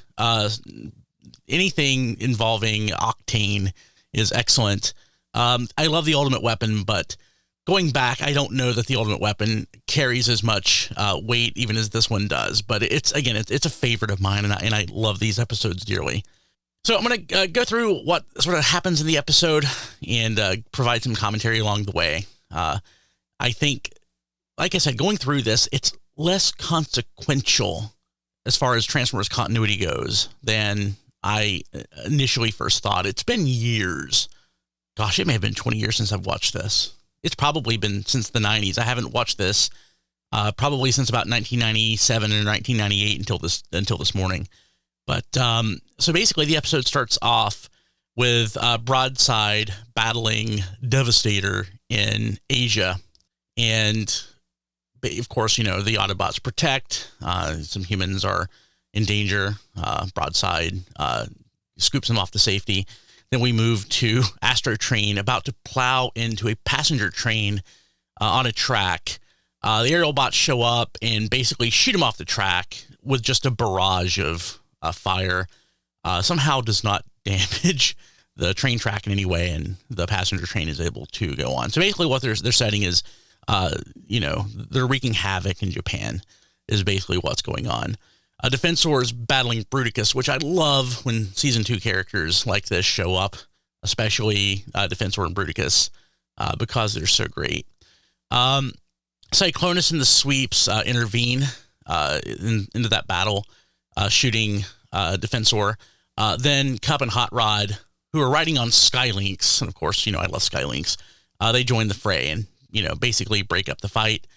Anything involving Octane is excellent. I love the Ultimate Weapon, but going back, I don't know that the Ultimate Weapon carries as much weight even as this one does. But it's a favorite of mine, and I love these episodes dearly. So I'm going to go through what sort of happens in the episode and provide some commentary along the way. I think, like I said, going through this, it's less consequential as far as Transformers continuity goes than I initially first thought. It's been years. Gosh, it may have been 20 years since I've watched this. It's probably been since the 90s. I haven't watched this probably since about 1997 or 1998 until this morning. But so basically the episode starts off with Broadside battling Devastator in Asia. And of course, the Autobots protect. Some humans are in danger. Broadside scoops them off to safety. Then we move to Astro Train, about to plow into a passenger train on a track. The aerial bots show up and basically shoot him off the track with just a barrage of fire somehow does not damage the train track in any way, and the passenger train is able to go on. So basically what they're setting is, they're wreaking havoc in Japan is basically what's going on. Defensor is battling Bruticus, which I love when Season 2 characters like this show up, especially Defensor and Bruticus, because they're so great. Cyclonus and the Sweeps intervene into that battle, shooting Defensor. Then Cup and Hot Rod, who are riding on Skylinks, and of course, I love Skylinks, they join the fray and, basically break up the fight.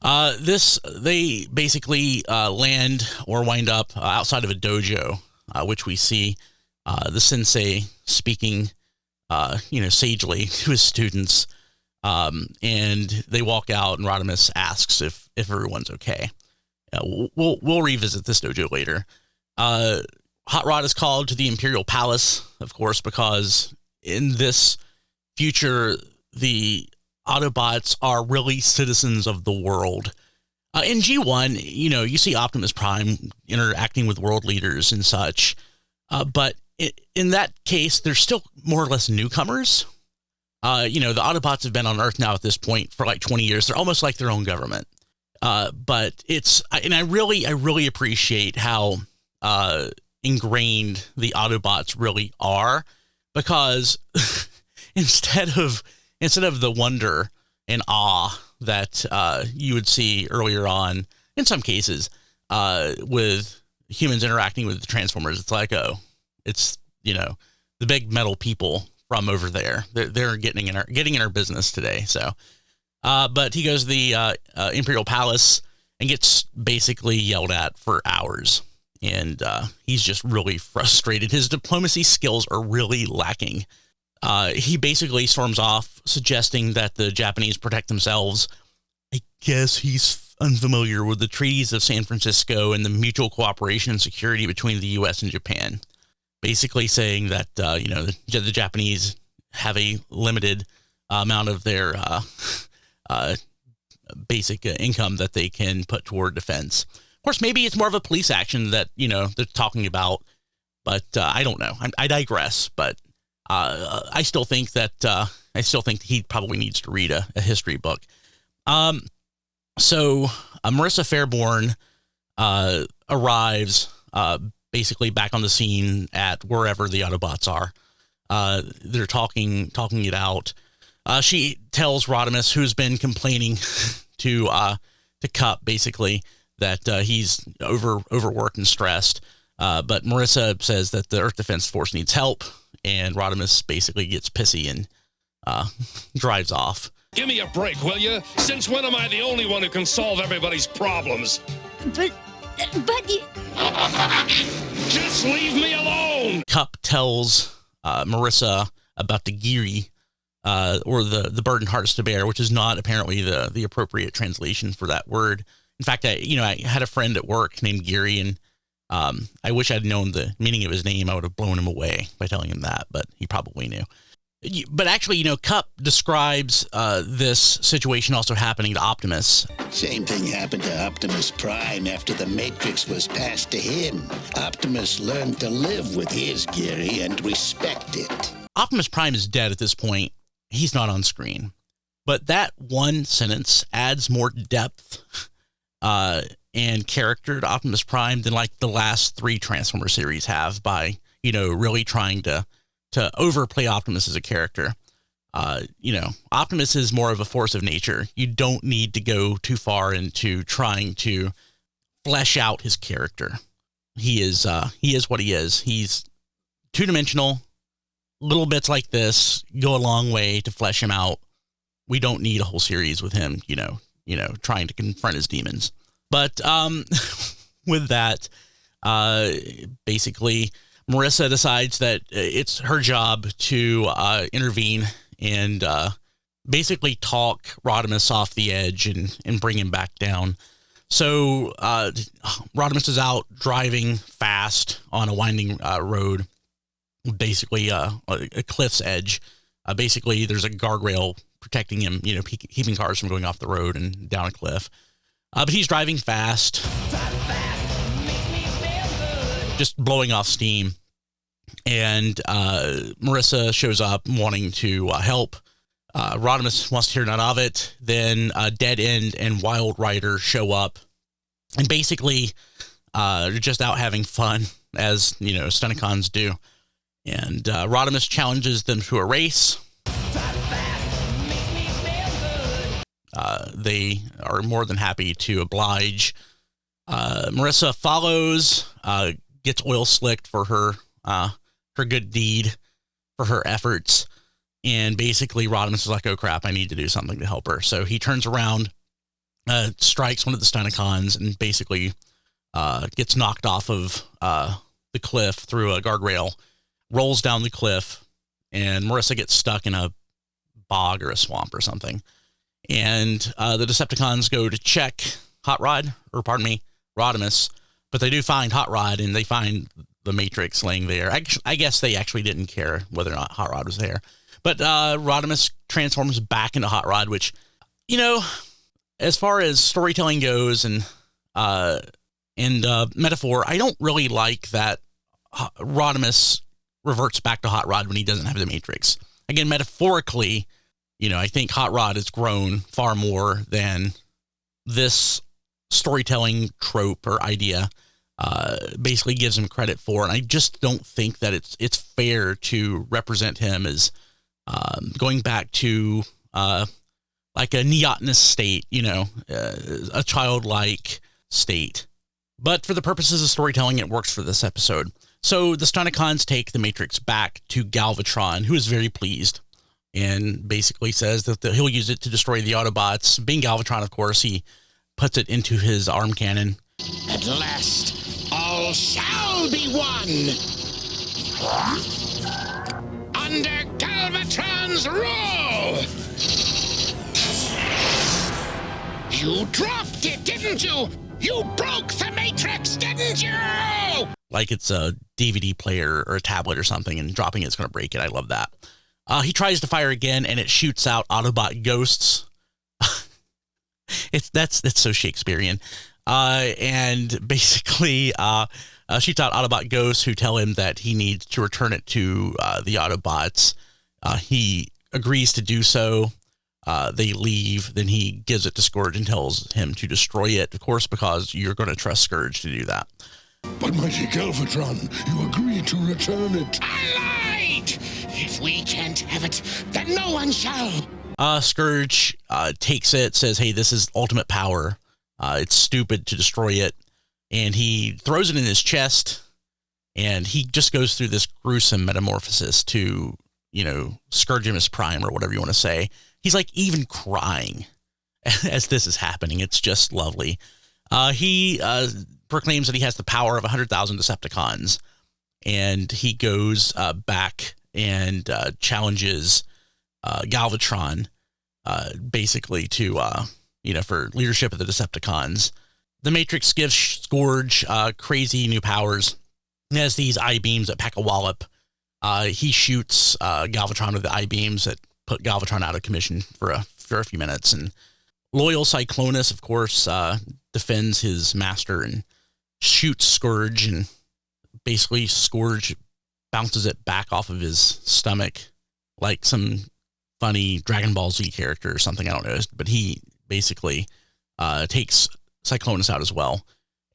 They basically land or wind up outside of a dojo, which we see the sensei speaking, sagely to his students. And they walk out, and Rodimus asks if everyone's okay. We'll revisit this dojo later. Hot Rod is called to the Imperial Palace, of course, because in this future, the Autobots are really citizens of the world. In G1, you see Optimus Prime interacting with world leaders and such, but in that case, they're still more or less newcomers. The Autobots have been on Earth now at this point for like 20 years. They're almost like their own government. But I really appreciate how ingrained the Autobots really are, because instead of the wonder and awe that you would see earlier on, in some cases, with humans interacting with the Transformers, it's like, it's the big metal people from over there. They're getting in our business today. So, but he goes to the Imperial Palace and gets basically yelled at for hours, and he's just really frustrated. His diplomacy skills are really lacking. He basically storms off, suggesting that the Japanese protect themselves. I guess he's unfamiliar with the treaties of San Francisco and the mutual cooperation and security between the U.S. and Japan. Basically saying that, the Japanese have a limited amount of their basic income that they can put toward defense. Of course, maybe it's more of a police action that, they're talking about, but I don't know. I digress, but I still think he probably needs to read a history book. So Marissa Fairborn arrives basically back on the scene at wherever the Autobots are. They're talking it out. She tells Rodimus, who's been complaining to Cup, basically, that he's overworked and stressed. But Marissa says that the Earth Defense Force needs help, and Rodimus basically gets pissy and drives off. Give me a break, will you? Since when am I the only one who can solve everybody's problems? But you... Just leave me alone! Cup tells Marissa about the Giri, or the burden hearts to bear, which is not apparently the appropriate translation for that word. In fact, I had a friend at work named Giri, and I wish I'd known the meaning of his name. I would have blown him away by telling him that, but he probably knew. But actually, Cup describes this situation also happening to Optimus. Same thing happened to Optimus Prime after the Matrix was passed to him. Optimus learned to live with his Giri and respect it. Optimus Prime is dead at this point. He's not on screen. But that one sentence adds more depth and character to Optimus Prime than like the last 3 Transformer series have, by, really trying to overplay Optimus as a character. Optimus is more of a force of nature. You don't need to go too far into trying to flesh out his character. He is what he is. He's 2-dimensional. Little bits like this go a long way to flesh him out. We don't need a whole series with him, trying to confront his demons. But with that, basically, Marissa decides that it's her job to intervene and basically talk Rodimus off the edge and bring him back down. So Rodimus is out driving fast on a winding road, basically a cliff's edge. Basically, there's a guardrail protecting him, keeping cars from going off the road and down a cliff. But he's driving fast. just blowing off steam. And Marissa shows up wanting to help. Rodimus wants to hear none of it. Then Dead End and Wild Rider show up. And basically, they're just out having fun, as, Stunticons do. And Rodimus challenges them to a race. They are more than happy to oblige. Marissa follows, gets oil slicked for her good deed, for her efforts. And basically Rodimus is like, oh crap, I need to do something to help her. So he turns around, strikes one of the Stunticons, and basically gets knocked off of the cliff through a guardrail, rolls down the cliff, and Marissa gets stuck in a bog or a swamp or something. And the Decepticons go to check Rodimus, but they do find Hot Rod, and they find the Matrix laying there. I guess they actually didn't care whether or not Hot Rod was there. But Rodimus transforms back into Hot Rod, which, as far as storytelling goes and metaphor, I don't really like that Rodimus reverts back to Hot Rod when he doesn't have the Matrix. Again, metaphorically, I think Hot Rod has grown far more than this storytelling trope or idea basically gives him credit for. And I just don't think that it's fair to represent him as going back to like a neotenous state, a childlike state. But for the purposes of storytelling, it works for this episode. So the Stunticons take the Matrix back to Galvatron, who is very pleased, and basically says that he'll use it to destroy the Autobots. Being Galvatron, of course, he puts it into his arm cannon. At last, all shall be one. Under Galvatron's rule. You dropped it, didn't you? You broke the Matrix, didn't you? Like it's a DVD player or a tablet or something, and dropping it's going to break it. I love that. He tries to fire again, and it shoots out Autobot ghosts. That's so Shakespearean. And basically shoots out Autobot ghosts who tell him that he needs to return it to the Autobots. He agrees to do so. They leave. Then he gives it to Scourge and tells him to destroy it, of course, because you're going to trust Scourge to do that. But mighty Galvatron, you agreed to return it. I lied! If we can't have it, then no one shall. Scourge takes it, says, hey, this is ultimate power. It's stupid to destroy it. And he throws it in his chest, and he just goes through this gruesome metamorphosis to, Rodimus Prime, or whatever you want to say. He's like even crying as this is happening. It's just lovely. He proclaims that he has the power of 100,000 Decepticons, and he goes back and challenges Galvatron, basically to, for leadership of the Decepticons. The Matrix gives Scourge crazy new powers. He has these I-beams that pack a wallop. He shoots Galvatron with the I-beams that put Galvatron out of commission for a few minutes. And loyal Cyclonus, of course, defends his master and shoots Scourge, and basically Scourge bounces it back off of his stomach like some funny Dragon Ball Z character or something, I don't know. But he basically takes Cyclonus out as well.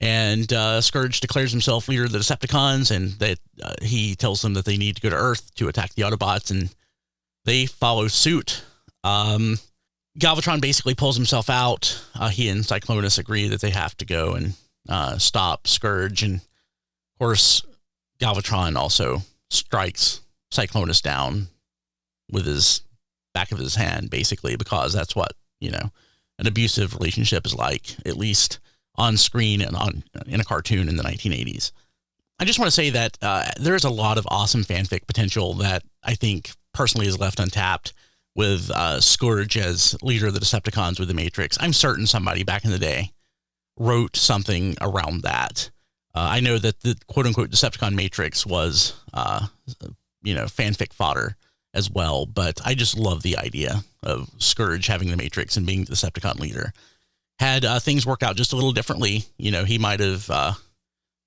And Scourge declares himself leader of the Decepticons, and that he tells them that they need to go to Earth to attack the Autobots, and they follow suit. Galvatron basically pulls himself out. He and Cyclonus agree that they have to go and stop Scourge, and of course Galvatron also strikes Cyclonus down with his back of his hand, basically, because that's what, an abusive relationship is like, at least on screen and in a cartoon in the 1980s. I just want to say that there is a lot of awesome fanfic potential that I think personally is left untapped with Scourge as leader of the Decepticons with the Matrix. I'm certain somebody back in the day wrote something around that. I know that the quote-unquote Decepticon Matrix was, fanfic fodder as well, but I just love the idea of Scourge having the Matrix and being the Decepticon leader. Had things worked out just a little differently, he might have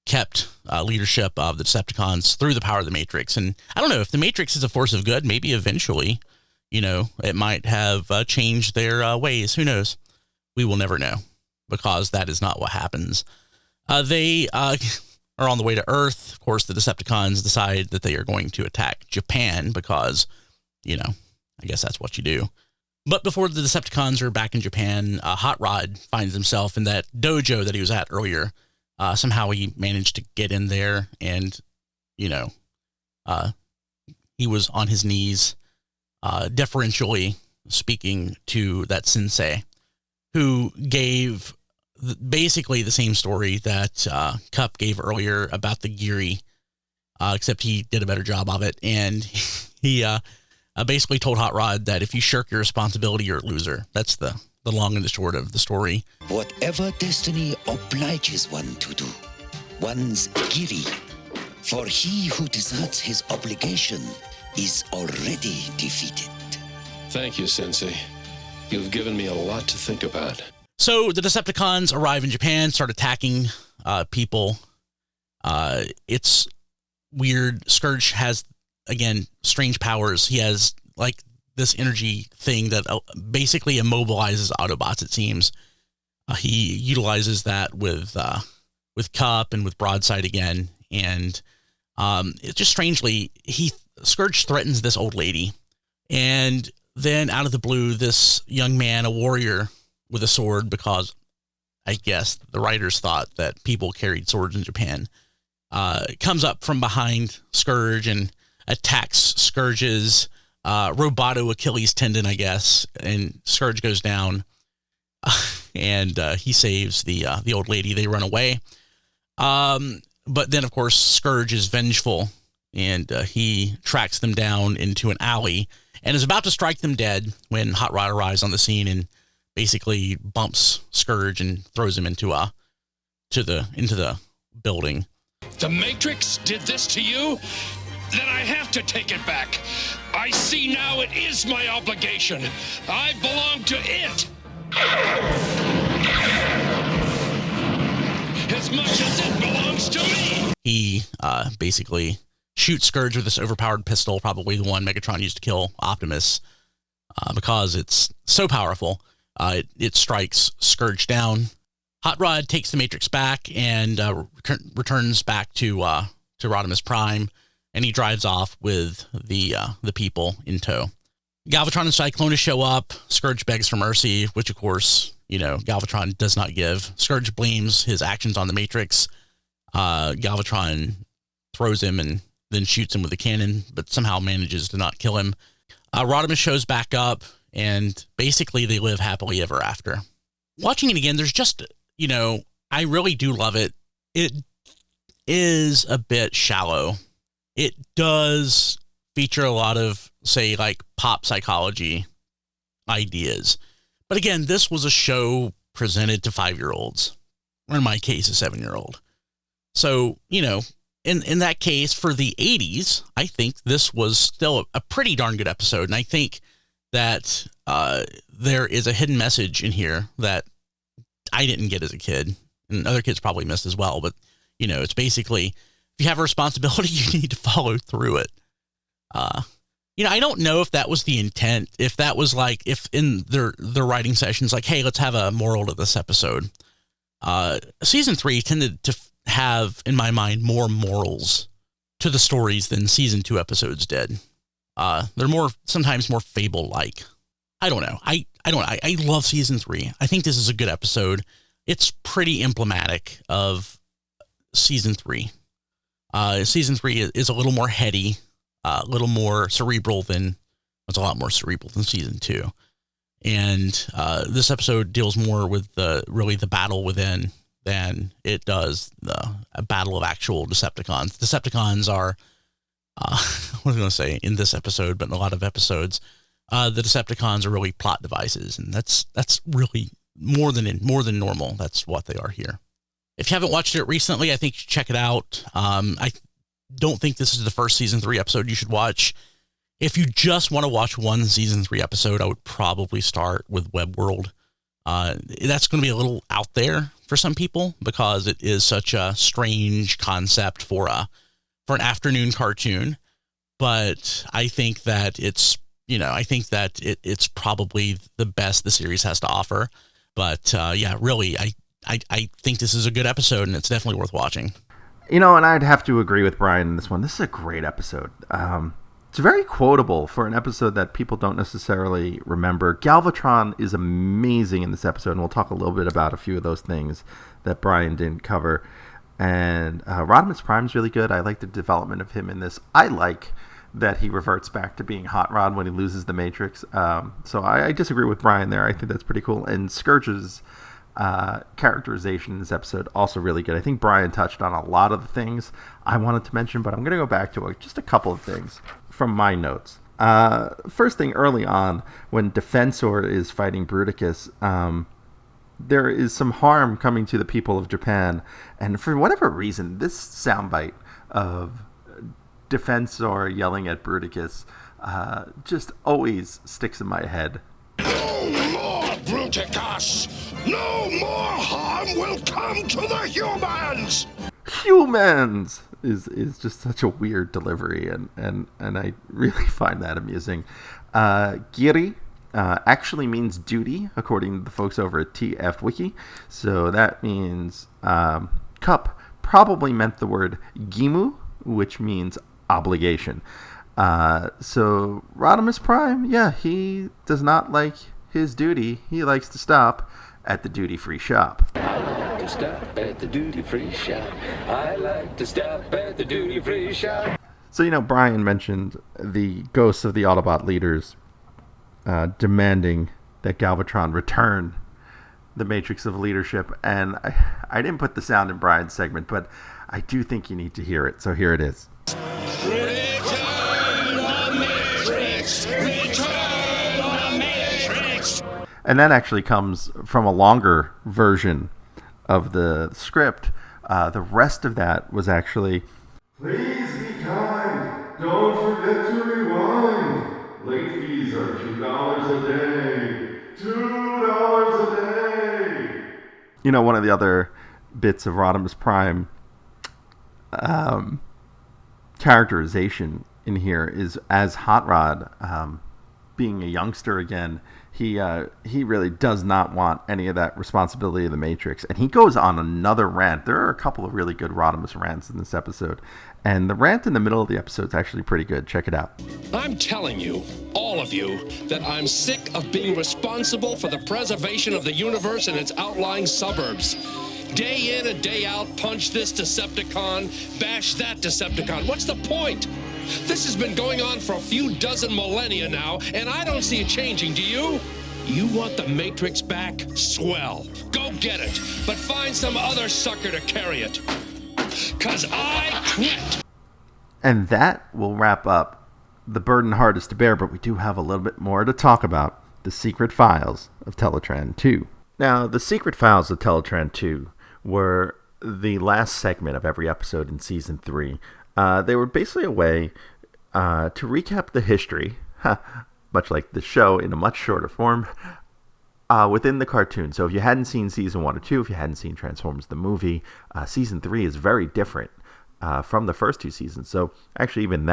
kept leadership of the Decepticons through the power of the Matrix. And I don't know if the Matrix is a force of good, maybe eventually, it might have changed their ways. Who knows? We will never know, because that is not what happens. They are on the way to Earth. Of course, the Decepticons decide that they are going to attack Japan because, I guess that's what you do. But before the Decepticons are back in Japan, Hot Rod finds himself in that dojo that he was at earlier. Somehow he managed to get in there, and, he was on his knees, deferentially speaking to that sensei, who gave basically the same story that Cup gave earlier about the Geary, except he did a better job of it. And he basically told Hot Rod that if you shirk your responsibility, you're a loser. That's the long and the short of the story. Whatever destiny obliges one to do, one's Geary. For he who deserts his obligation is already defeated. Thank you, Sensei. You've given me a lot to think about. So the Decepticons arrive in Japan, start attacking people. It's weird. Scourge has, again, strange powers. He has like this energy thing that basically immobilizes Autobots, it seems. He utilizes that with Cup and with Broadside again. And it's just strangely, Scourge threatens this old lady. And then out of the blue, this young man, a warrior with a sword, because I guess the writers thought that people carried swords in Japan, comes up from behind Scourge and attacks Scourge's roboto Achilles tendon, I guess, and Scourge goes down, and he saves the old lady. They run away. But then, of course, Scourge is vengeful, and he tracks them down into an alley and is about to strike them dead when Hot Rod arrives on the scene and basically bumps Scourge and throws him into the building. The Matrix did this to you? Then I have to take it back. I see now it is my obligation. I belong to it. As much as it belongs to me. He basically shoots Scourge with this overpowered pistol, probably the one Megatron used to kill Optimus, because it's so powerful. It strikes Scourge down. Hot Rod takes the Matrix back and returns back to Rodimus Prime, and he drives off with the people in tow. Galvatron and Cyclonus show up. Scourge begs for mercy, which, of course, Galvatron does not give. Scourge blames his actions on the Matrix. Galvatron throws him and then shoots him with a cannon, but somehow manages to not kill him. Rodimus shows back up, and basically they live happily ever after. Watching it again, there's just, I really do love it. It is a bit shallow. It does feature a lot of, say, like pop psychology ideas. But again, this was a show presented to 5-year-olds, or in my case, a 7-year-old. So, in that case, for the 80s, I think this was still a pretty darn good episode. And I think that there is a hidden message in here that I didn't get as a kid, and other kids probably missed as well. But, it's basically, if you have a responsibility, you need to follow through it. I don't know if that was the intent, if that was like, if in their writing sessions, like, hey, let's have a moral to this episode. Season 3 tended to have, in my mind, more morals to the stories than season 2 episodes did. They're sometimes more fable-like. I don't know. I love season 3. I think this is a good episode. It's pretty emblematic of season 3. Season 3 is a little more heady, a little more cerebral than, it's a lot more cerebral than season 2. And this episode deals more with the battle within than it does a battle of actual Decepticons. Decepticons are, I was going to say in this episode, but in a lot of episodes, the Decepticons are really plot devices, and that's really more than normal. That's what they are here. If you haven't watched it recently, I think you should check it out. I don't think this is the first season 3 episode you should watch. If you just want to watch one season 3 episode, I would probably start with Web World. That's going to be a little out there for some people because it is such a strange concept for an afternoon cartoon. But I think that it's probably the best the series has to offer. But really, I think this is a good episode, and it's definitely worth watching. And I'd have to agree with Brian in this one. This is a great episode. It's very quotable for an episode that people don't necessarily remember. Galvatron is amazing in this episode, and we'll talk a little bit about a few of those things that Brian didn't cover. And Rodimus Prime is really good. I like the development of him in this. I like that he reverts back to being Hot Rod when he loses the Matrix. So I disagree with Brian there. I think that's pretty cool. And Scourge's characterization in this episode also really good. I think Brian touched on a lot of the things I wanted to mention, but I'm going to go back to just a couple of things from my notes. First thing, early on, when Defensor is fighting Bruticus, there is some harm coming to the people of Japan, and for whatever reason, this soundbite of Defensor yelling at Bruticus just always sticks in my head. No more, Bruticus! No more harm will come to the humans! Humans is just such a weird delivery, and I really find that amusing. Giri actually means duty, according to the folks over at TF Wiki. So that means cup probably meant the word gimu, which means obligation. So Rodimus Prime, he does not like his duty. He likes to stop at the duty-free shop. I like to stop at the duty-free shop. I like to stop at the duty-free shop. So, Brian mentioned the ghosts of the Autobot leaders demanding that Galvatron return the Matrix of Leadership. And I didn't put the sound in Brian's segment, but I do think you need to hear it. So here it is. And that actually comes from a longer version of the script. The rest of that was actually, please be kind. Don't forget to rewind. Late fees are $2 a day. $2 a day. One of the other bits of Rodimus Prime characterization in here is as Hot Rod, being a youngster again. He really does not want any of that responsibility of the Matrix. And he goes on another rant. There are a couple of really good Rodimus rants in this episode. And the rant in the middle of the episode is actually pretty good. Check it out. I'm telling you, all of you, that I'm sick of being responsible for the preservation of the universe and its outlying suburbs. Day in and day out, punch this Decepticon, bash that Decepticon. What's the point? This has been going on for a few dozen millennia now, and I don't see it changing, do you? You want the Matrix back? Swell. Go get it, but find some other sucker to carry it. 'Cause I quit. And that will wrap up the burden hardest to bear, but we do have a little bit more to talk about. The Secret Files of Teletran 2. Now, the Secret Files of Teletran 2 were the last segment of every episode in Season 3. They were basically a way to recap the history, much like the show in a much shorter form, within the cartoon. So if you hadn't seen Season 1 or 2, if you hadn't seen Transformers the movie, Season 3 is very different from the first two seasons. So actually even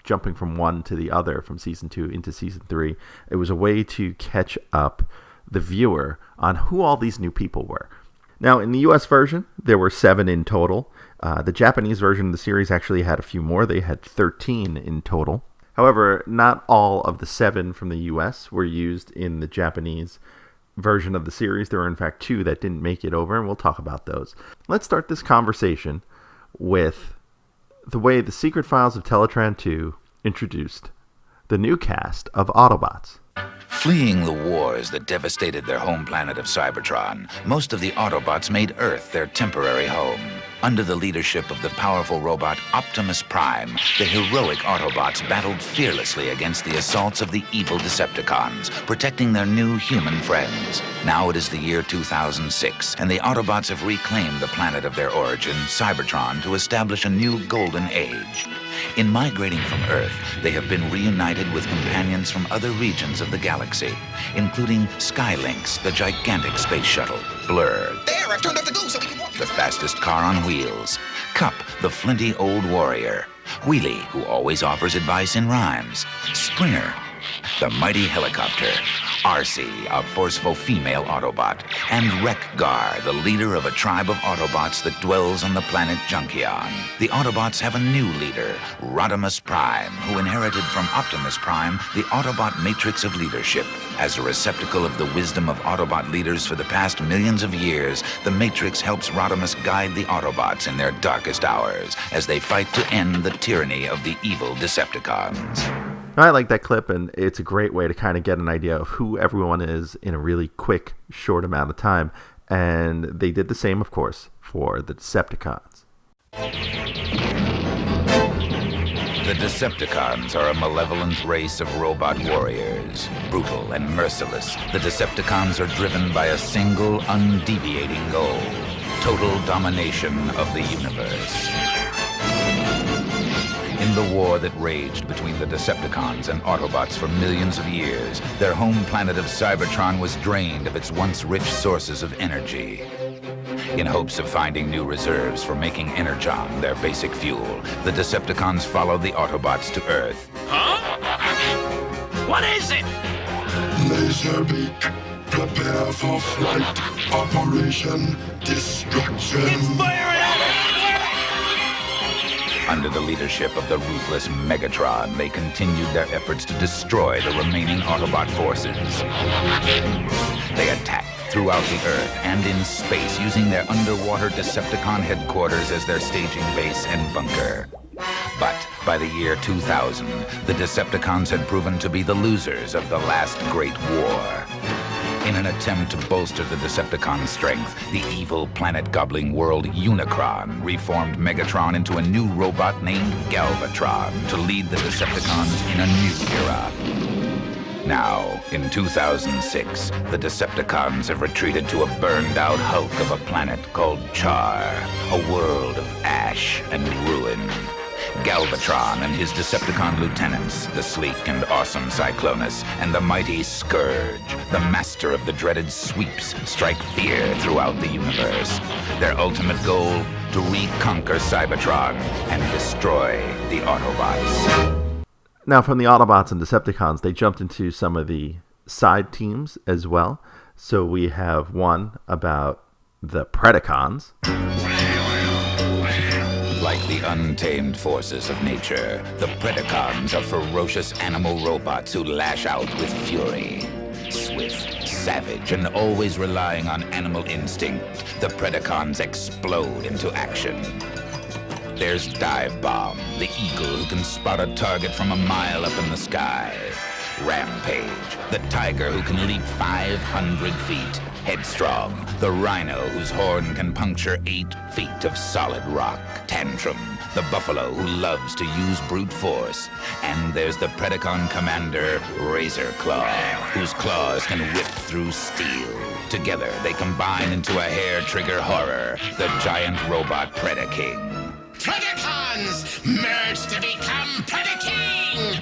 jumping from one to the other, from Season 2 into Season 3, it was a way to catch up the viewer on who all these new people were. Now, in the US version, there were 7 in total. The Japanese version of the series actually had a few more. They had 13 in total. However, not all of the 7 from the US were used in the Japanese version of the series. There were, in fact, 2 that didn't make it over, and we'll talk about those. Let's start this conversation with the way the Secret Files of Teletran 2 introduced the new cast of Autobots. Fleeing the wars that devastated their home planet of Cybertron, most of the Autobots made Earth their temporary home. Under the leadership of the powerful robot Optimus Prime, the heroic Autobots battled fearlessly against the assaults of the evil Decepticons, protecting their new human friends. Now it is the year 2006, and the Autobots have reclaimed the planet of their origin, Cybertron, to establish a new golden age. In migrating from Earth, they have been reunited with companions from other regions of the galaxy, including Skylynx, the gigantic space shuttle, Blur, There, I've turned off the goo so we can walk. the fastest car on wheels, Cup, the flinty old warrior, Wheelie, who always offers advice in rhymes, Springer, the mighty helicopter, Arcee, a forceful female Autobot, and Wreck-Gar, the leader of a tribe of Autobots that dwells on the planet Junkion. The Autobots have a new leader, Rodimus Prime, who inherited from Optimus Prime the Autobot matrix of leadership. As a receptacle of the wisdom of Autobot leaders for the past millions of years, the matrix helps Rodimus guide the Autobots in their darkest hours as they fight to end the tyranny of the evil Decepticons. I like that clip, and it's a great way to kind of get an idea of who everyone is in a really quick, short amount of time. And they did the same, of course, for the Decepticons. The Decepticons are a malevolent race of robot warriors. Brutal and merciless, the Decepticons are driven by a single, undeviating goal: total domination of the universe. In the war that raged between the Decepticons and Autobots for millions of years, their home planet of Cybertron was drained of its once rich sources of energy. In hopes of finding new reserves for making Energon their basic fuel, the Decepticons followed the Autobots to Earth. Huh? What is it? Laserbeak. Prepare for flight. Operation Destruction. It's firing up! Under the leadership of the ruthless Megatron, they continued their efforts to destroy the remaining Autobot forces. They attacked throughout the Earth and in space, using their underwater Decepticon headquarters as their staging base and bunker. But by the year 2000, the Decepticons had proven to be the losers of the last great war. In an attempt to bolster the Decepticon strength, the evil planet-gobbling world Unicron reformed Megatron into a new robot named Galvatron to lead the Decepticons in a new era. Now, in 2006, the Decepticons have retreated to a burned-out hulk of a planet called Char, a world of ash and ruin. Galvatron and his Decepticon lieutenants, the sleek and awesome Cyclonus, and the mighty Scourge, the master of the dreaded sweeps, strike fear throughout the universe. Their ultimate goal, to reconquer Cybertron and destroy the Autobots. Now, from the Autobots and Decepticons, they jumped into some of the side teams as well. So we have one about the Predacons. Like the untamed forces of nature, the Predacons are ferocious animal robots who lash out with fury. Swift, savage, and always relying on animal instinct, the Predacons explode into action. There's Dive Bomb, the eagle who can spot a target from a mile up in the sky. Rampage, the tiger who can leap 500 feet. Headstrong, the rhino whose horn can puncture 8 feet of solid rock. Tantrum, the buffalo who loves to use brute force. And there's the Predacon commander, Razor Claw, whose claws can whip through steel. Together, they combine into a hair-trigger horror, the giant robot Predaking. Predacons merge to become Predaking!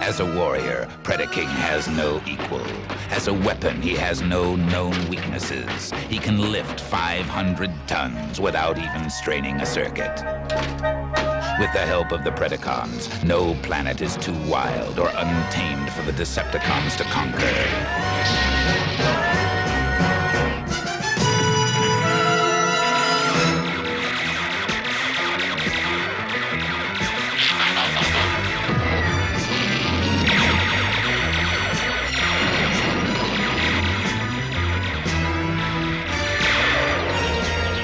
As a warrior, Predaking has no equal. As a weapon, he has no known weaknesses. He can lift 500 tons without even straining a circuit. With the help of the Predacons, no planet is too wild or untamed for the Decepticons to conquer.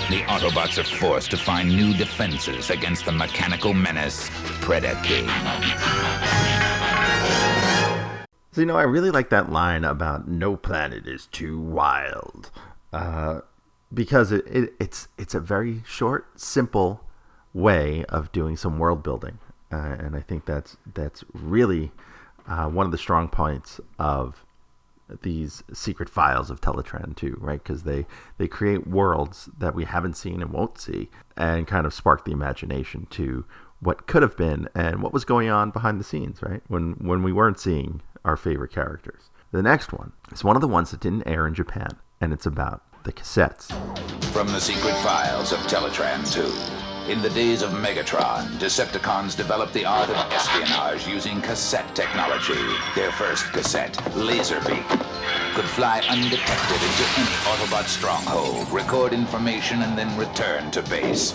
The Autobots are forced to find new defenses against the mechanical menace, Predaking. So, I really like that line about no planet is too wild. Because it's a very short, simple way of doing some world building. And I think that's really one of the strong points of these secret files of Teletran too, right? Because they create worlds that we haven't seen and won't see, and kind of spark the imagination to what could have been and what was going on behind the scenes, right? When we weren't seeing our favorite characters. The next one is one of the ones that didn't air in Japan, and it's about the cassettes. From the secret files of Teletran 2. In the days of Megatron, Decepticons developed the art of espionage using cassette technology. Their first cassette, Laserbeak, could fly undetected into any Autobot stronghold, record information, and then return to base.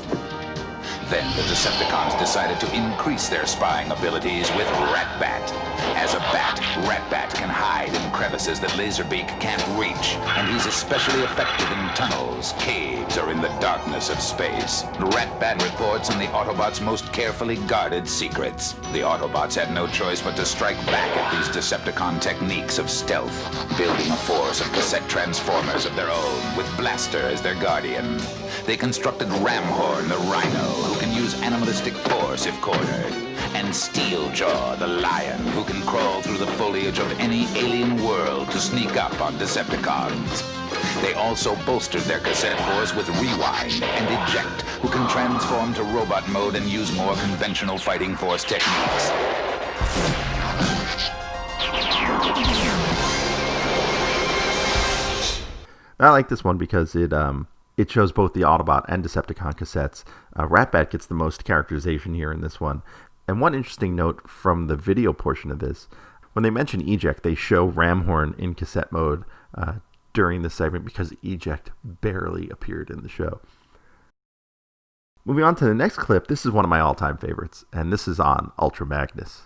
Then the Decepticons decided to increase their spying abilities with Rat-Bat. As a bat, Rat-Bat can hide in crevices that Laserbeak can't reach, and he's especially effective in tunnels, caves, or in the darkness of space. Rat-Bat reports on the Autobots' most carefully guarded secrets. The Autobots had no choice but to strike back at these Decepticon techniques of stealth, building a force of cassette transformers of their own, with Blaster as their guardian. They constructed Ramhorn, the Rhino, who can use animalistic force if cornered, and Steeljaw, the Lion, who can crawl through the foliage of any alien world to sneak up on Decepticons. They also bolstered their cassette force with Rewind and Eject, who can transform to robot mode and use more conventional fighting force techniques. I like this one because it shows both the Autobot and Decepticon cassettes. Rat-Bat gets the most characterization here in this one. And one interesting note from the video portion of this, when they mention Eject, they show Ramhorn in cassette mode during this segment because Eject barely appeared in the show. Moving on to the next clip, this is one of my all-time favorites, and this is on Ultra Magnus.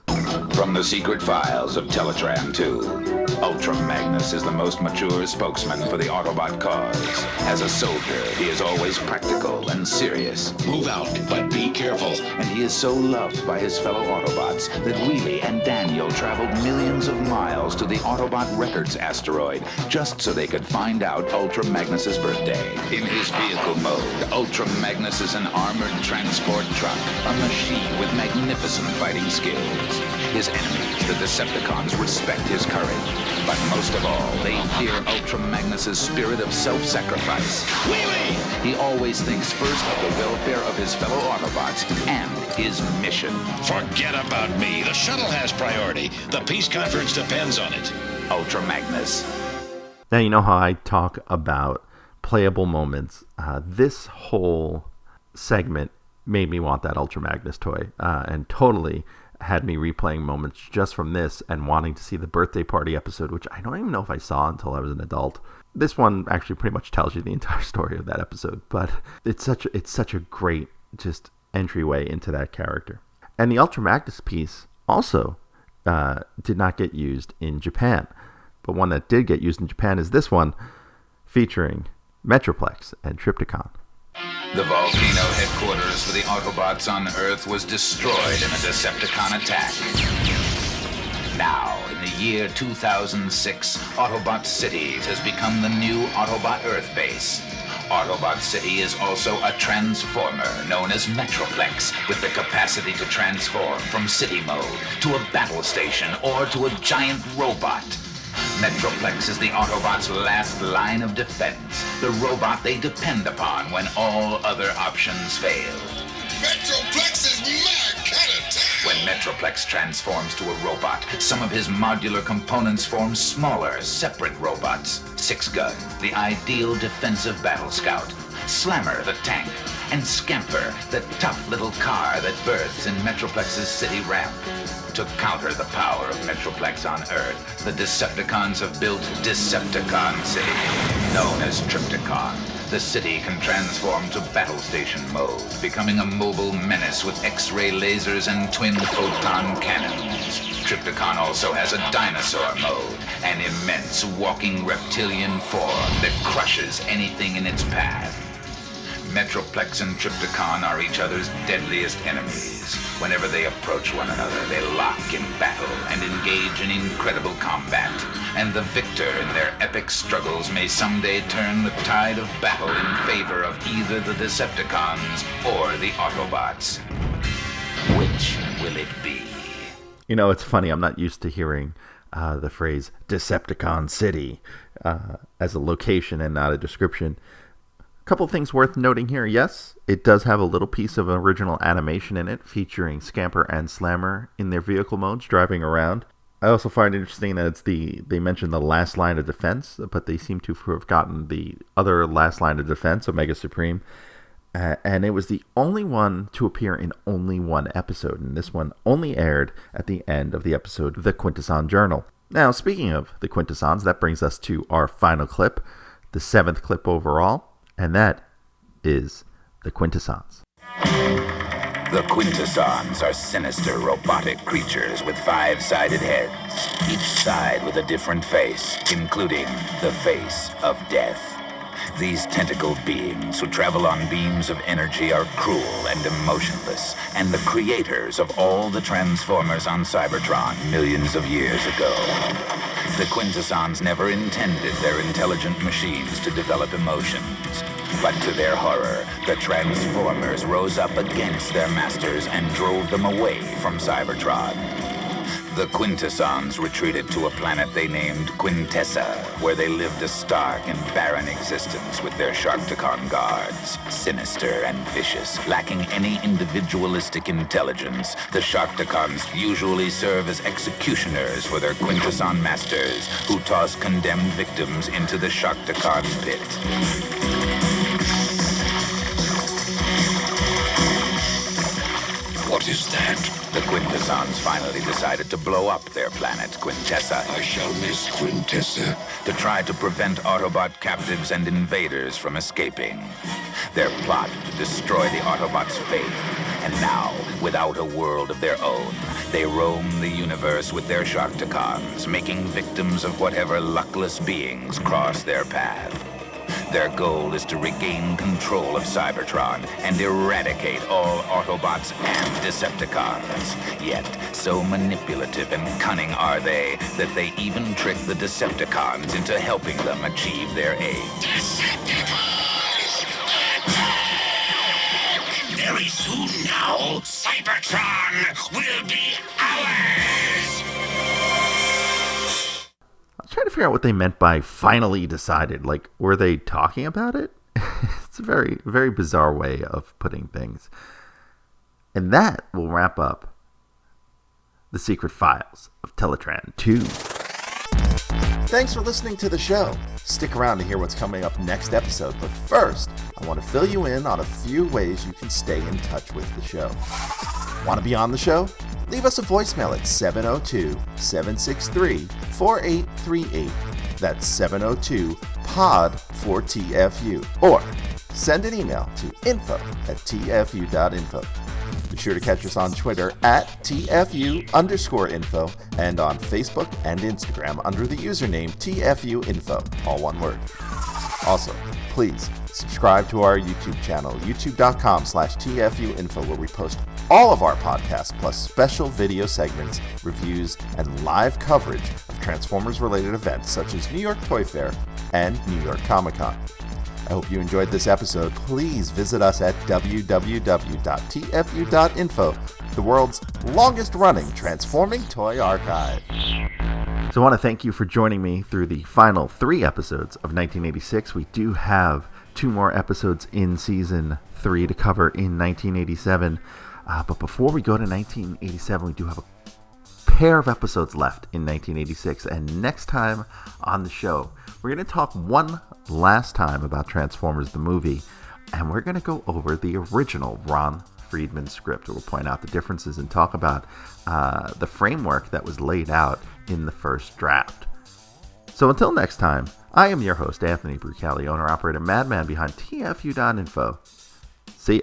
From the secret files of Teletran 2, Ultra Magnus is the most mature spokesman for the Autobot cause. As a soldier, he is always practical and serious. Move out, but be careful. And he is so loved by his fellow Autobots that Wheelie and Daniel traveled millions of miles to the Autobot Records asteroid just so they could find out Ultra Magnus's birthday. In his vehicle mode, Ultra Magnus is an armored transport truck, a machine with magnificent fighting skills. His enemies, the Decepticons, respect his courage, but most of all, they fear Ultra Magnus's spirit of self-sacrifice. Wheelie! He always thinks first of the welfare of his fellow Autobots and his mission. Forget about me. The shuttle has priority. The peace conference depends on it. Ultra Magnus. Now, you know how I talk about playable moments. This whole segment made me want that Ultra Magnus toy, and totally had me replaying moments just from this and wanting to see the birthday party episode, which I don't even know if I saw until I was an adult. This one actually pretty much tells you the entire story of that episode, but it's such a great just entryway into that character. And the Ultra Magnus piece also did not get used in Japan, but one that did get used in Japan is this one, featuring Metroplex and Trypticon. The volcano headquarters for the Autobots on Earth was destroyed in a Decepticon attack. Now, in the year 2006, Autobot City has become the new Autobot Earth base. Autobot City is also a transformer known as Metroplex, with the capacity to transform from city mode to a battle station or to a giant robot. Metroplex is the Autobots' last line of defense, the robot they depend upon when all other options fail. Metroplex is my kind of town! When Metroplex transforms to a robot, some of his modular components form smaller, separate robots. Six Gun, the ideal defensive battle scout, Slammer, the tank, and Scamper, the tough little car that berths in Metroplex's city ramp. To counter the power of Metroplex on Earth, the Decepticons have built Decepticon City, known as Trypticon. The city can transform to battle station mode, becoming a mobile menace with X-ray lasers and twin photon cannons. Trypticon also has a dinosaur mode, an immense walking reptilian form that crushes anything in its path. Metroplex and Trypticon are each other's deadliest enemies. Whenever they approach one another, they lock in battle and engage in incredible combat. And the victor in their epic struggles may someday turn the tide of battle in favor of either the Decepticons or the Autobots. Which will it be? You know, it's funny. I'm not used to hearing the phrase Decepticon City as a location and not a description. Couple things worth noting here. Yes, it does have a little piece of original animation in it, featuring Scamper and Slammer in their vehicle modes driving around. I also find it interesting that they mentioned the last line of defense, but they seem to have gotten the other last line of defense, Omega Supreme. And it was the only one to appear in only one episode, and this one only aired at the end of the episode, The Quintesson Journal. Now, speaking of the Quintessons, that brings us to our final clip, the 7th clip overall, and that is the Quintessons. The Quintessons are sinister robotic creatures with 5-sided heads, each side with a different face, including the face of death. These tentacled beings who travel on beams of energy are cruel and emotionless, and the creators of all the Transformers on Cybertron millions of years ago. The Quintessons never intended their intelligent machines to develop emotions. But to their horror, the Transformers rose up against their masters and drove them away from Cybertron. The Quintessons retreated to a planet they named Quintessa, where they lived a stark and barren existence with their Sharkticon guards. Sinister and vicious, lacking any individualistic intelligence, the Sharkticons usually serve as executioners for their Quintesson masters, who toss condemned victims into the Sharkticon pit. What is that? The Quintessons finally decided to blow up their planet, Quintessa. I shall miss Quintessa. To try to prevent Autobot captives and invaders from escaping. Their plot to destroy the Autobots' faith. And now, without a world of their own, they roam the universe with their Sharkticons, making victims of whatever luckless beings cross their path. Their goal is to regain control of Cybertron and eradicate all Autobots and Decepticons. Yet, so manipulative and cunning are they that they even trick the Decepticons into helping them achieve their aim. Decepticons! Attack! Very soon now, Cybertron will be ours! I was trying to figure out what they meant by finally decided. Like, were they talking about it? It's a very, very bizarre way of putting things. And that will wrap up the Secret Files of Teletran 2. Thanks for listening to the show. Stick around to hear what's coming up next episode, but first, I want to fill you in on a few ways you can stay in touch with the show. Want to be on the show? Leave us a voicemail at 702-763-4838. That's 702-POD-4TFU. Or send an email to info@tfu.info. Be sure to catch us on Twitter at TFU_info and on Facebook and Instagram under the username TFU.INFO, all one word. Also, please subscribe to our YouTube channel, youtube.com/TFU.INFO, where we post all of our podcasts, plus special video segments, reviews, and live coverage of Transformers-related events such as New York Toy Fair and New York Comic-Con. I hope you enjoyed this episode. Please visit us at www.tfu.info, the world's longest-running transforming toy archive. So I want to thank you for joining me through the final 3 episodes of 1986. We do have 2 more episodes in Season 3 to cover in 1987. But before we go to 1987, we do have a pair of episodes left in 1986. And next time on the show, we're going to talk one last time about Transformers the movie. And we're going to go over the original Ron Friedman script. We'll point out the differences and talk about the framework that was laid out in the first draft. So until next time, I am your host, Anthony Brucali, owner-operator Madman behind TFU.INFO. See ya.